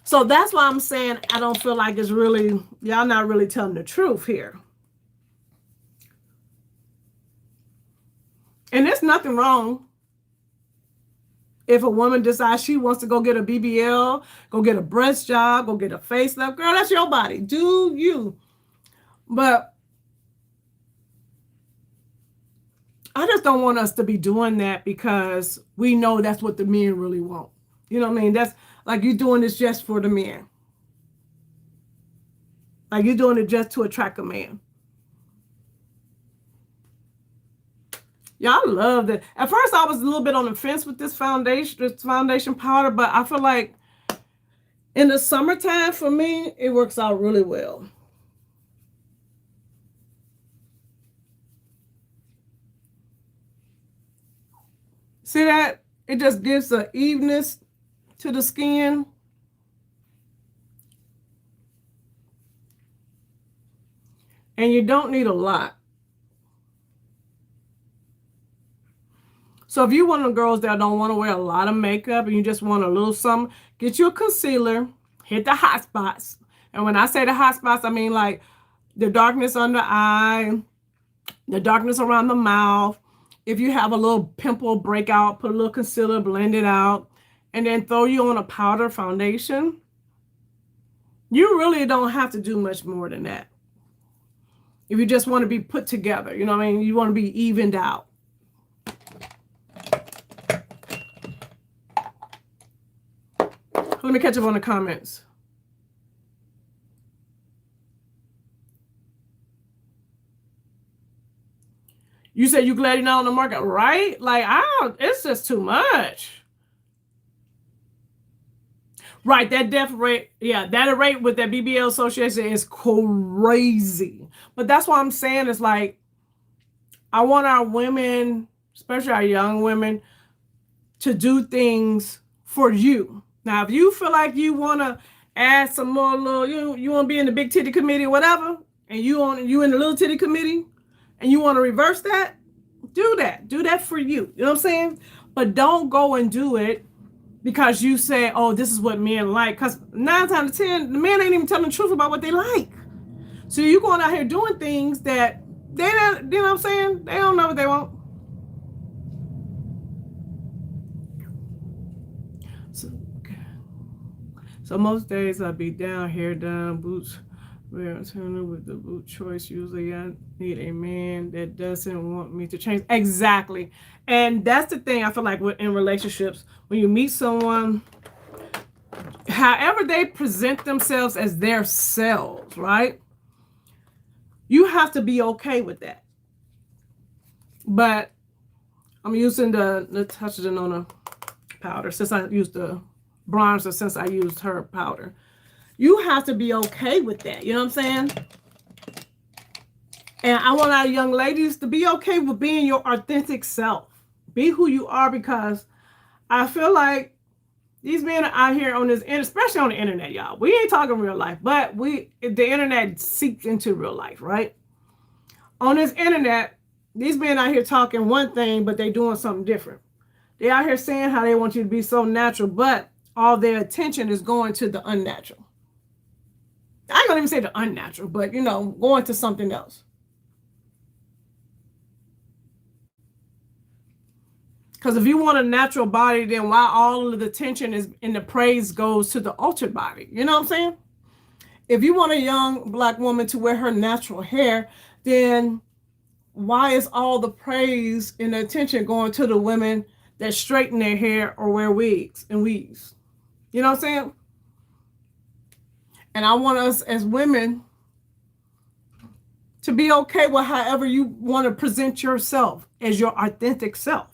So that's why I'm saying I don't feel like it's really, y'all not really telling the truth here. And there's nothing wrong if a woman decides she wants to go get a BBL, go get a breast job, go get a facelift. Girl, that's your body. Do you. But I just don't want us to be doing that because we know that's what the men really want. You know what I mean? That's like you doing this just for the men. Like you're doing it just to attract a man. Yeah, I love that. At first, I was a little bit on the fence with this foundation powder, but I feel like in the summertime, for me, it works out really well. See that? It just gives an evenness to the skin. And you don't need a lot. So if you one of the girls that don't want to wear a lot of makeup and you just want a little something, get you a concealer, hit the hot spots. And when I say the hot spots, I mean like the darkness under the eye, the darkness around the mouth. If you have a little pimple breakout, put a little concealer, blend it out, and then throw you on a powder foundation. You really don't have to do much more than that. If you just want to be put together, you know what I mean? You want to be evened out. Let me catch up on the comments. You said you glad you're not on the market, right? Like, it's just too much. Right, that death rate, yeah, that rate with that BBL association is crazy. But that's what I'm saying. It's like, I want our women, especially our young women, to do things for you. Now, if you feel like you want to add some more little, you want to be in the big titty committee or whatever, and you in the little titty committee, and you want to reverse that, do that. Do that for you. You know what I'm saying? But don't go and do it because you say, oh, this is what men like. Because 9 times out of 10, the men ain't even telling the truth about what they like. So you're going out here doing things that they don't, you know what I'm saying? They don't know what they want. So most days I'll be down, hair done, boots. We're turning with the boot choice. Usually I need a man that doesn't want me to change. Exactly. And that's the thing I feel like in relationships, when you meet someone, however they present themselves as their selves, right? You have to be okay with that. But I'm using the Touchdown powder since I used the bronzer, since I used her powder. You have to be okay with that. You know what I'm saying? And I want our young ladies to be okay with being your authentic self. Be who you are, because I feel like these men are out here on this, especially on the internet, y'all. We ain't talking real life, but the internet seeps into real life, right? On this internet, these men out here talking one thing, but they doing something different. They out here saying how they want you to be so natural, but all their attention is going to the unnatural. I ain't gonna even say the unnatural, but going to something else. Because if you want a natural body, then why all of the attention is and the praise goes to the altered body? You know what I'm saying? If you want a young Black woman to wear her natural hair, then why is all the praise and the attention going to the women that straighten their hair or wear wigs and weaves? You know what I'm saying? And I want us as women to be okay with however you want to present yourself as your authentic self.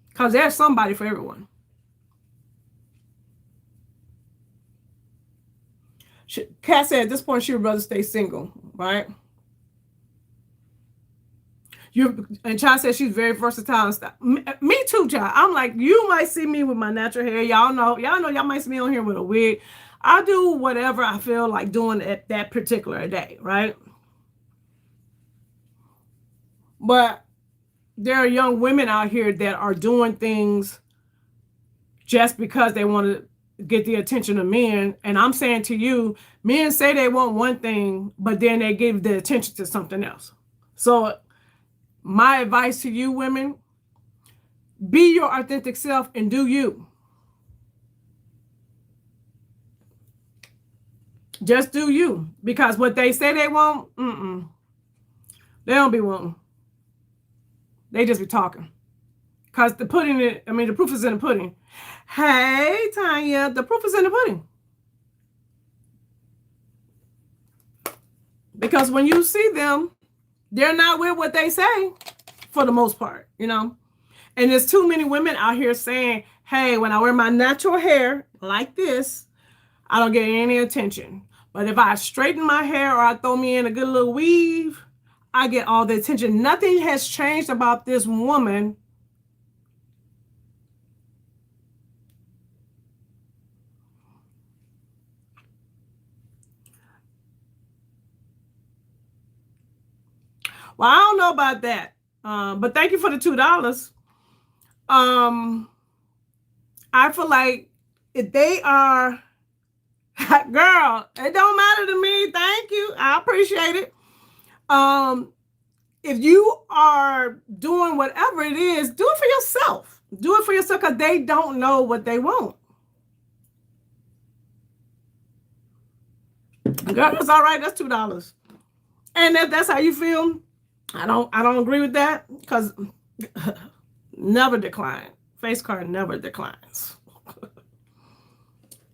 Because there's somebody for everyone. Kat said at this point she would rather stay single, right? And Chai said she's very versatile and stuff. Me too, Chai. I'm like, you might see me with my natural hair. Y'all know y'all might see me on here with a wig. I do whatever I feel like doing at that particular day, right? But there are young women out here that are doing things just because they want to get the attention of men. And I'm saying to you, men say they want one thing, but then they give the attention to something else. So my advice to you women, be your authentic self and do you. Just do you. Because what they say they want, they don't be wanting. They just be talking. Because the proof is in the pudding. Hey, Tanya, the proof is in the pudding. Because when you see them, they're not with what they say for the most part, And there's too many women out here saying, hey, when I wear my natural hair like this, I don't get any attention. But if I straighten my hair or I throw me in a good little weave, I get all the attention. Nothing has changed about this woman. Well, I don't know about that. But thank you for the $2. I feel like if they are, girl, it don't matter to me. Thank you. I appreciate it. If you are doing whatever it is, do it for yourself. Do it for yourself because they don't know what they want. Girl, that's all right. That's $2. And if that's how you feel, I don't agree with that because never decline. Face card never declines.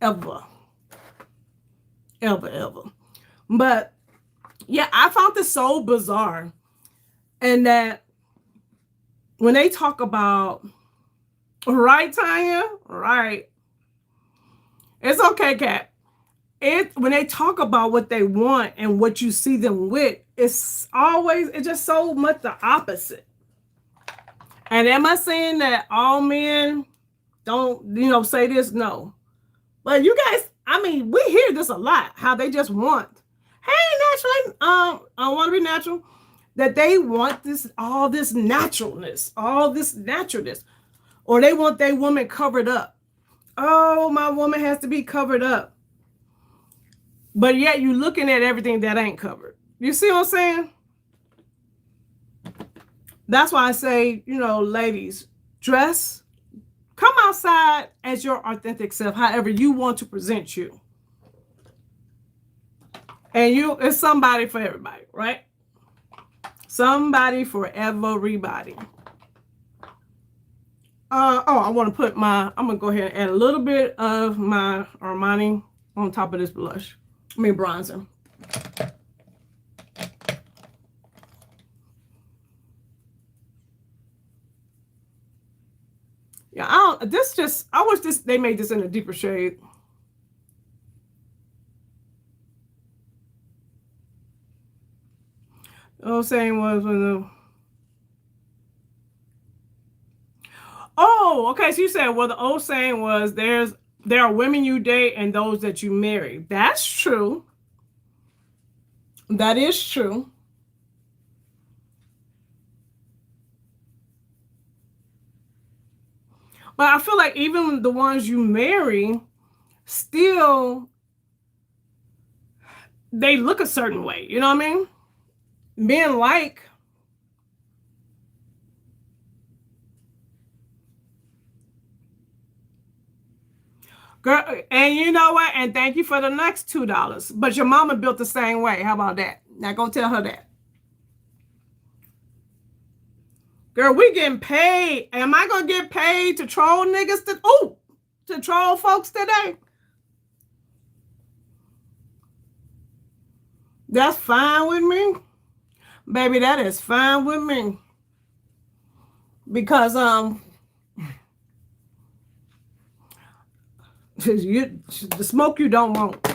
ever. Ever, ever. But yeah, I found this so bizarre. And that when they talk about, right, Tanya? Right. It's okay, Kat. When they talk about what they want and what you see them with, it's just so much the opposite. And am I saying that all men don't, say this? No. But you guys, I mean, we hear this a lot, how they just want, hey, naturally, I want to be natural, that they want all this naturalness, or they want their woman covered up. Oh, my woman has to be covered up. But yet you're looking at everything that ain't covered. You see what I'm saying? That's why I say, ladies, dress, come outside as your authentic self, however you want to present you. And it's somebody for everybody, right? Somebody for everybody. I want to I'm going to go ahead and add a little bit of my Armani on top of this bronzer. Yeah, I wish they made this in a deeper shade. The old saying was okay. So you said, well, the old saying was there are women you date and those that you marry. That's true. That is true. But I feel like even the ones you marry, still, they look a certain way. You know what I mean? Men like. Girl, and you know what? And thank you for the next $2. But your mama built the same way. How about that? Now go tell her that. Girl, we getting paid. Am I gonna get paid to troll niggas to troll folks today? That's fine with me. Baby, that is fine with me. Because the smoke you don't want.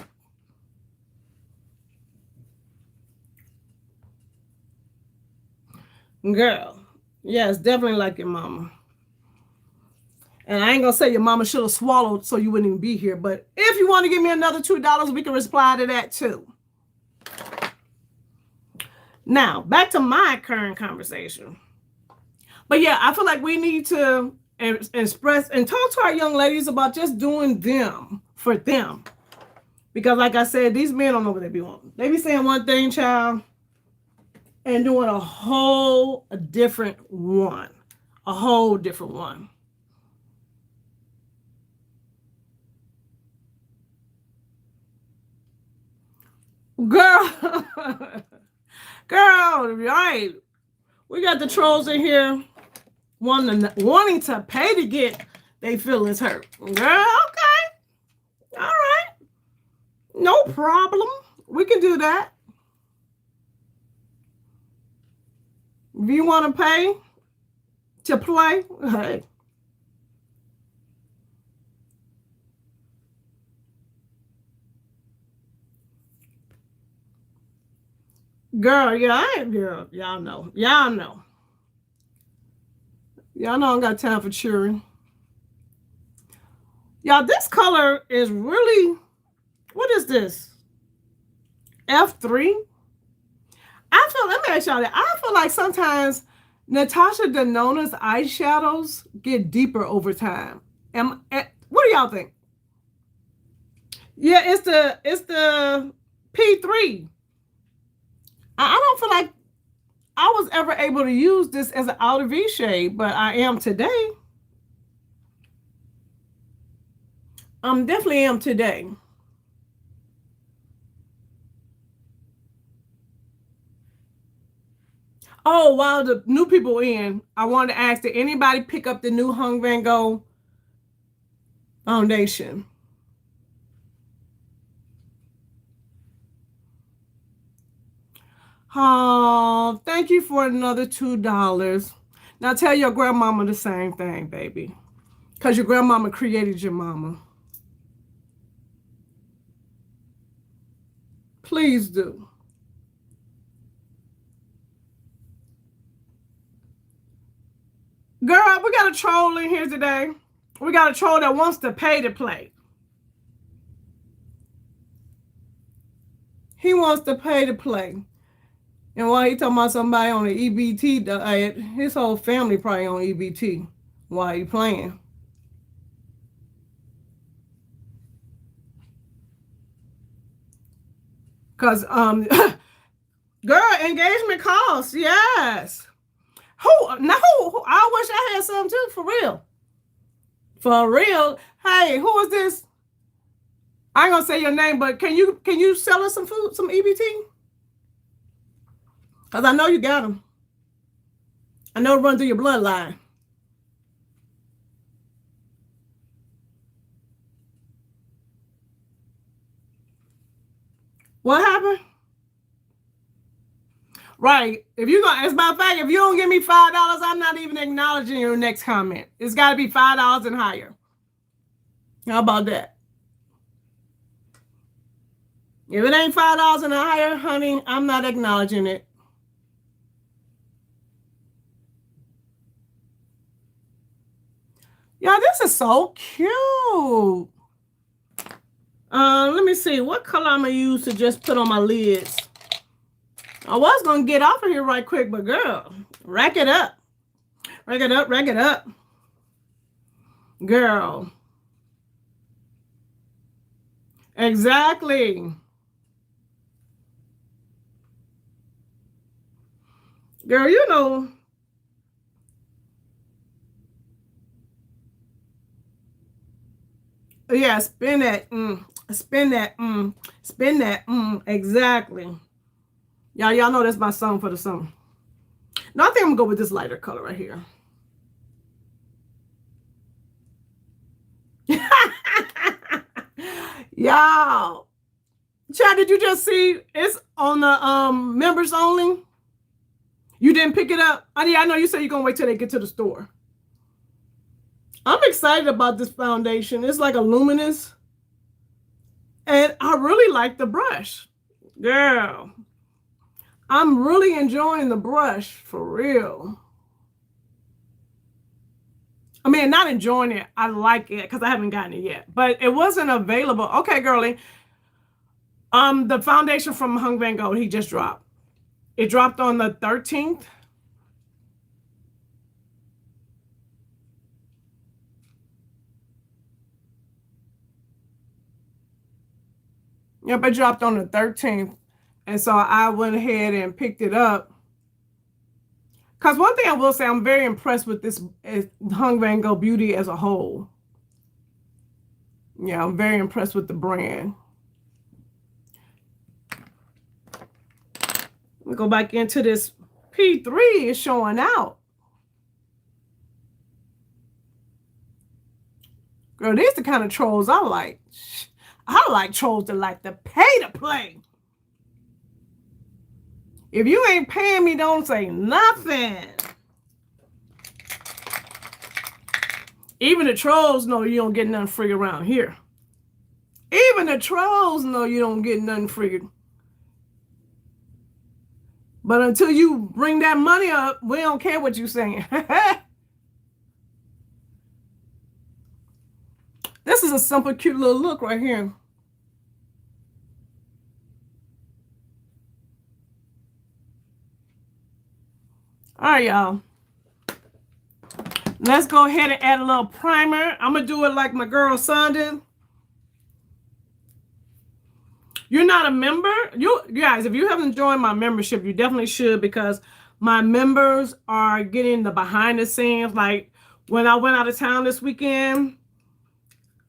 Girl, yeah, it's definitely like your mama. And I ain't gonna say your mama should have swallowed so you wouldn't even be here. But if you want to give me another $2, we can reply to that too. Now, back to my current conversation. But yeah, I feel like we need to express and talk to our young ladies about just doing them for them. Because like I said, these men don't know what they be wanting. They be saying one thing, child, and doing a whole different one. A whole different one. Girl, right. We got the trolls in here wanting to pay to get their feelings hurt. Girl, okay. All right. No problem. We can do that. If you want to pay to play, hey. Girl, girl. Y'all know. Y'all know I don't got time for cheering. Y'all, this color is really, what is this? F3? Let me ask y'all that. I feel like sometimes Natasha Denona's eyeshadows get deeper over time. What do y'all think? Yeah, it's the P3. I don't feel like I was ever able to use this as an outer V shade, but I am today. Definitely am today. Oh, while the new people in, I wanted to ask, did anybody pick up the new Hung Van Gogh foundation? Oh, thank you for another $2. Now tell your grandmama the same thing, baby. Because your grandmama created your mama. Please do. Girl, we got a troll in here today. We got a troll that wants to pay to play. He wants to pay to play. And while he talking about somebody on the EBT diet, his whole family probably on EBT while he playing. Cause girl, engagement calls, yes. Who? I wish I had some too, for real. For real. Hey, who is this? I ain't gonna say your name, but can you sell us some food, some EBT? Cause I know you got them. I know it run through your bloodline. What happened? Right. If you gonna, as a matter of fact, if you don't give me $5, I'm not even acknowledging your next comment. It's got to be $5 and higher. How about that? If it ain't $5 and higher, honey, I'm not acknowledging it. Yeah, this is so cute. Let me see. What color I'm going to use to just put on my lids? I was going to get off of here right quick, but girl, rack it up. Rack it up, rack it up. Girl. Exactly. Girl, you know. Yeah, spin that. Spin that. Spin that. Exactly. Y'all know that's my song for the summer. No, I think I'm gonna go with this lighter color right here. Y'all, Chad, did you just see it's on the members only? You didn't pick it up? I know you said you're gonna wait till they get to the store. I'm excited about this foundation. It's like a luminous. And I really like the brush. Girl. I'm really enjoying the brush, for real. I mean, not enjoying it. I like it because I haven't gotten it yet. But it wasn't available. Okay, girlie. The foundation from Hung Van Gogh, he just dropped. It dropped on the 13th. Yep, it dropped on the 13th. And so I went ahead and picked it up. Because one thing I will say, I'm very impressed with this Hung Van Gogh beauty as a whole. Yeah, I'm very impressed with the brand. Let me go back into this P3. It's showing out. Girl, these are the kind of trolls I like. I like trolls that like to pay to play. If you ain't paying me, don't say nothing. Even the trolls know you don't get nothing free around here. Even the trolls know you don't get nothing free. But until you bring that money up, we don't care what you're saying. This is a simple, cute little look right here. All right, y'all. Let's go ahead and add a little primer. I'm going to do it like my girl Sonda. You're not a member? You guys, if you haven't joined my membership, you definitely should, because my members are getting the behind the scenes. Like when I went out of town this weekend,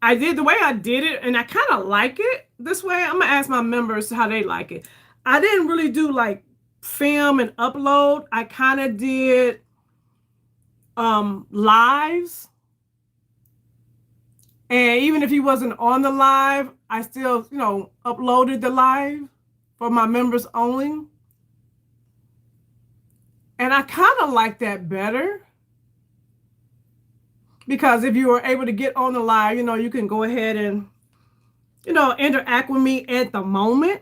I did the way I did it, and I kind of like it this way. I'm going to ask my members how they like it. I didn't really do like film and upload. I kind of did lives. And even if he wasn't on the live, I still, uploaded the live for my members only. And I kind of like that better because if you were able to get on the live, you know, you can go ahead and, you know, interact with me at the moment.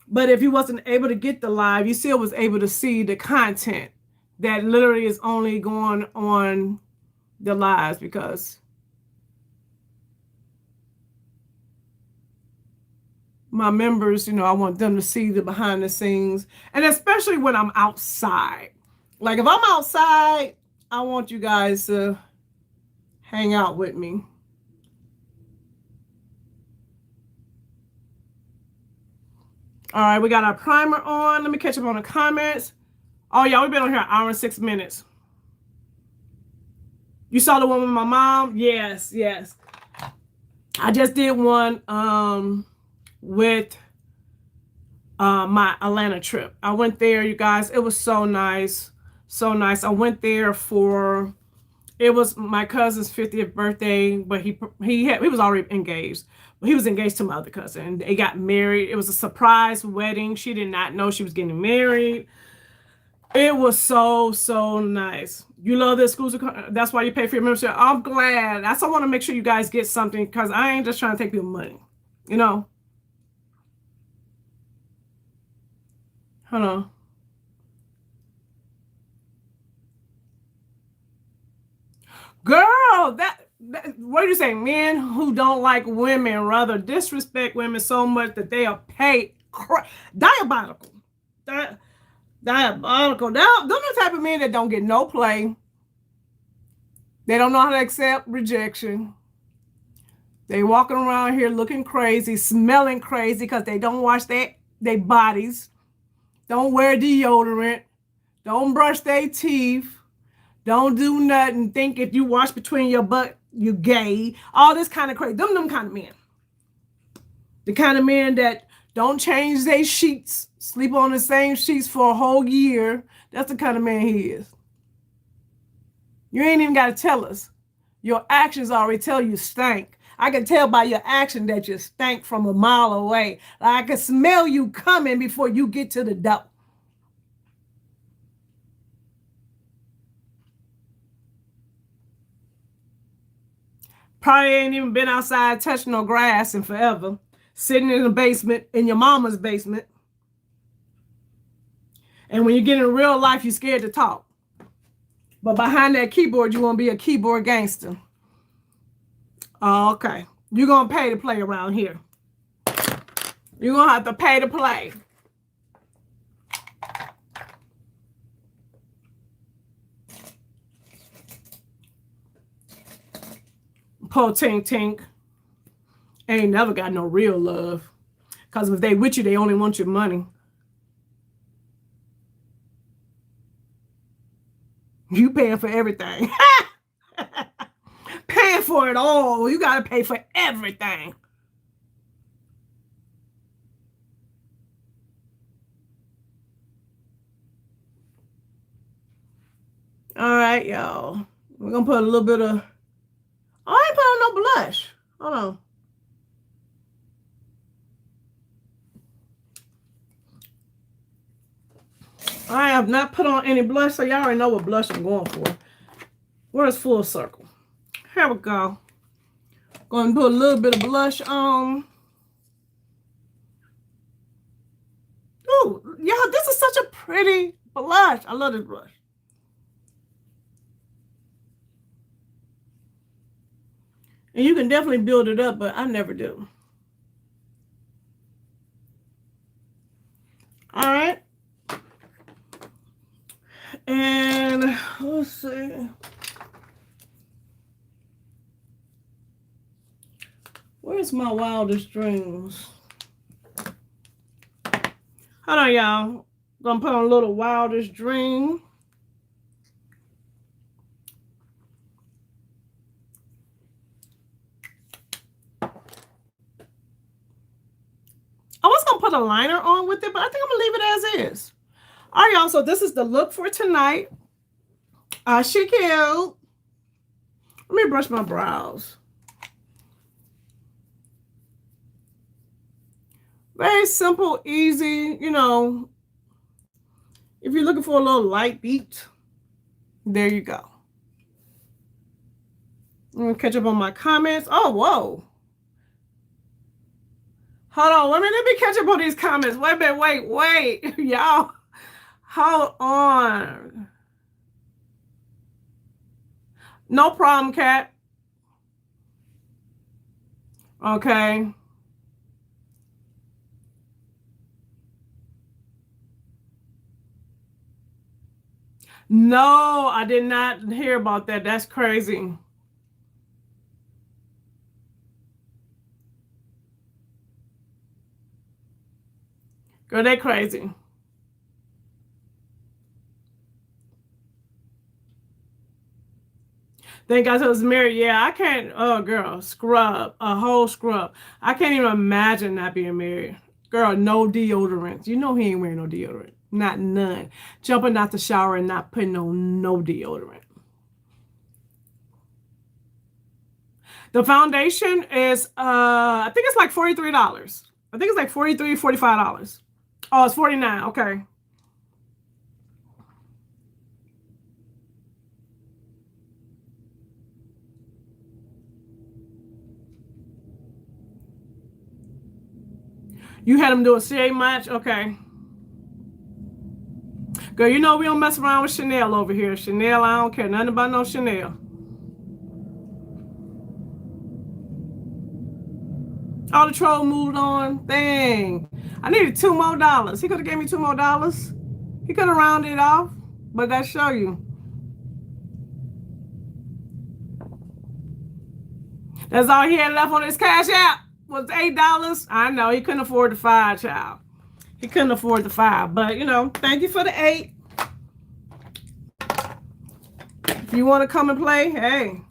But if you wasn't able to get the live, you still was able to see the content that literally is only going on the lives, because my members, you know, I want them to see the behind the scenes, and especially when I'm outside. Like if I'm outside, I want you guys to hang out with me. All right, we got our primer on. Let me catch up on the comments. Oh, yeah, we've been on here an hour and 6 minutes. You saw the one with my mom? Yes, yes. I just did one with my Atlanta trip. I went there, you guys. It was so nice. So nice. I went there for, it was my cousin's 50th birthday, but he was already engaged. He was engaged to my other cousin. They got married. It was a surprise wedding. She did not know she was getting married. It was so, so nice. You love the exclusive. That's why you pay for your membership. I'm glad. That's why I want to make sure you guys get something, because I ain't just trying to take your money. You know? Hold on. Girl, what are you saying? Men who don't like women rather disrespect women so much that they are paid diabolical. Diabolical. They're the type of men that don't get no play. They don't know how to accept rejection. They walking around here looking crazy, smelling crazy because they don't wash their bodies, don't wear deodorant, don't brush their teeth, don't do nothing. Think if you wash between your butt, you gay. All this kind of crazy. Them kind of men. The kind of men that don't change their sheets, sleep on the same sheets for a whole year. That's the kind of man he is. You ain't even got to tell us. Your actions already tell you stink. I can tell by your action that you stink from a mile away. Like I can smell you coming before you get to the door. Probably ain't even been outside touching no grass in forever. Sitting in the basement, in your mama's basement. And when you get in real life, you're scared to talk. But behind that keyboard, you want to be a keyboard gangster. Oh, okay. You're going to pay to play around here. You're going to have to pay to play. Po tink tink. Ain't never got no real love. Because if they with you, they only want your money. You paying for everything. Paying for it all. You got to pay for everything. All right, y'all. We're going to put a little bit of... Oh, I ain't put on no blush. Hold on. I have not put on any blush, so y'all already know what blush I'm going for. Where's full circle? Here we go. Going to put a little bit of blush on. Oh, y'all, this is such a pretty blush. I love this blush. And you can definitely build it up, but I never do. All right. And let's see. Where's my wildest dreams? Hold on, y'all. Gonna put on a little wildest dream. I was gonna put a liner on with it, but I think I'm gonna leave it as is. All right, y'all. So this is the look for tonight. She cute. Let me brush my brows. Very simple, easy, you know. If you're looking for a little light beat, there you go. I'm gonna catch up on my comments. Oh, whoa. Hold on, let me catch up on these comments. Wait a minute, wait. Y'all, hold on. No problem, Kat. Okay. No, I did not hear about that. That's crazy. Girl, they crazy. Thank God I was married. Yeah, I can't. Oh, girl, scrub. A whole scrub. I can't even imagine not being married. Girl, no deodorant. You know he ain't wearing no deodorant. Not none. Jumping out the shower and not putting on no deodorant. The foundation is, I think it's like $43. I think it's like $43, $45. Oh, it's $49. Okay. You had him do a shade match? Okay. Girl, you know we don't mess around with Chanel over here. Chanel, I don't care nothing about no Chanel. All the troll moved on. Dang. I needed $2 more. He could have gave me $2 more. He could have rounded it off. But that show you. That's all he had left on his cash app was $8. I know he couldn't afford the 5, child. He couldn't afford the 5. But you know, thank you for the 8. If you want to come and play, hey.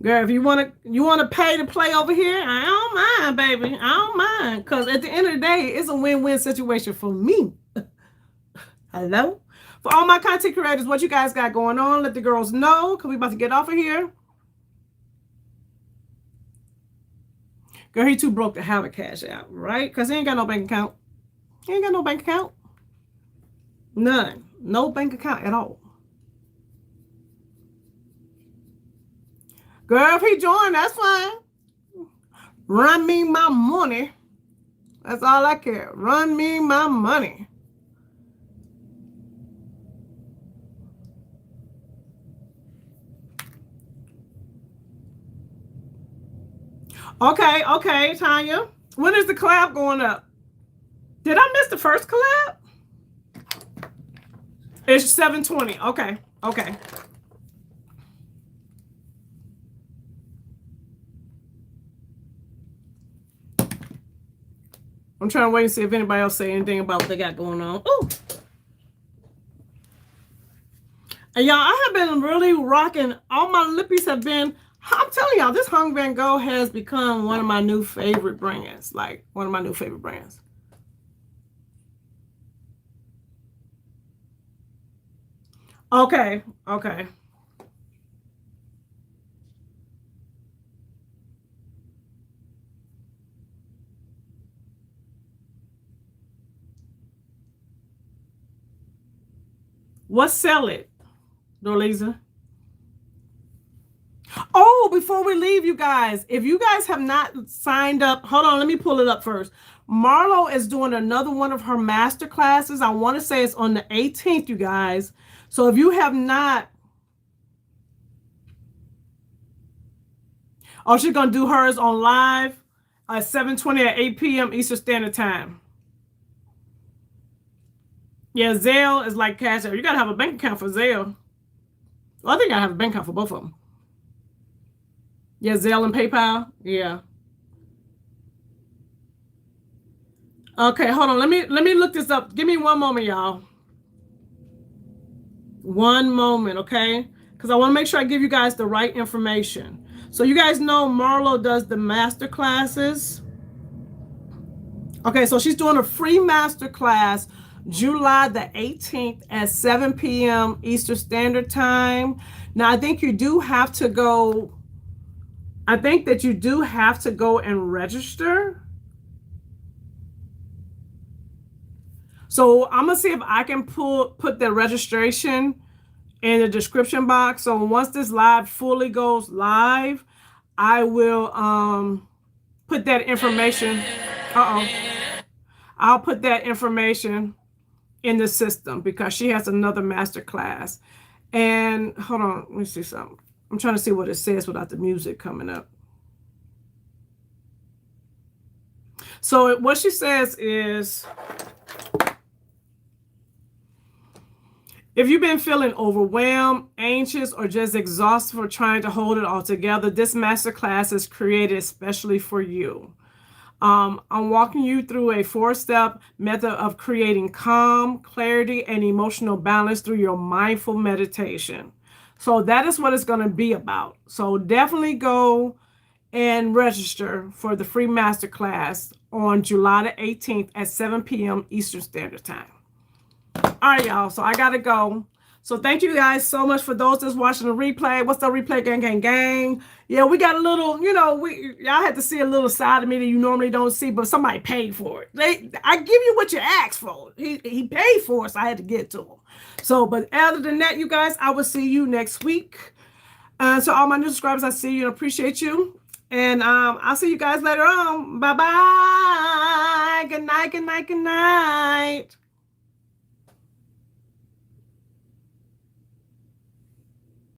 Girl, if you want to pay to play over here, I don't mind, baby. I don't mind. Because at the end of the day, it's a win-win situation for me. Hello? For all my content creators, what you guys got going on, let the girls know, because we about to get off of here. Girl, he too broke to have a cash out, right? Because he ain't got no bank account. He ain't got no bank account. None. No bank account at all. Girl, if he joined, that's fine. Run me my money. That's all I care. Run me my money. Okay, Tanya. When is the collab going up? Did I miss the first collab? It's 7:20. Okay. I'm trying to wait and see if anybody else say anything about what they got going on. Ooh. And y'all, I have been really rocking. All my lippies have been, I'm telling y'all, this Hung Van Gogh has become one of my new favorite brands. Like, one of my new favorite brands. Okay. What's Sell It, Dorlisa? Oh, before we leave, you guys, if you guys have not signed up, hold on, let me pull it up first. Marlo is doing another one of her master classes. I want to say it's on the 18th, you guys. So if you have not, oh, she's going to do hers on live at 7:20 at 8 p.m. Eastern Standard Time. Yeah, Zelle is like Cash App. You got to have a bank account for Zelle. Well, I think I have a bank account for both of them. Yeah, Zelle and PayPal. Yeah. Okay, hold on. Let me look this up. Give me one moment, y'all. One moment, okay? Because I want to make sure I give you guys the right information. So you guys know Marlo does the master classes. Okay, so she's doing a free master class July the 18th at 7 p.m. Eastern Standard Time. Now, I think you do have to go. I think that you do have to go and register. So I'm gonna see if I can put the registration in the description box. So once this live fully goes live, I will put that information. I'll put that information in the system because she has another master class. And hold on, let me see something. I'm trying to see what it says without the music coming up. So what she says is, if you've been feeling overwhelmed, anxious, or just exhausted for trying to hold it all together, this masterclass is created especially for you. I'm walking you through a 4-step method of creating calm, clarity, and emotional balance through your mindful meditation. So that is what it's going to be about. So definitely go and register for the free masterclass on July the 18th at 7 p.m. Eastern Standard Time. All right, y'all. So I got to go. So thank you guys so much for those that's watching the replay. What's the replay? Gang, gang, gang. Yeah, we got a little, y'all had to see a little side of me that you normally don't see, but somebody paid for it. I give you what you asked for. He paid for it, so I had to get to him. So, but other than that, you guys, I will see you next week. So all my new subscribers, I see you and appreciate you. And I'll see you guys later on. Bye-bye. Good night, good night, good night.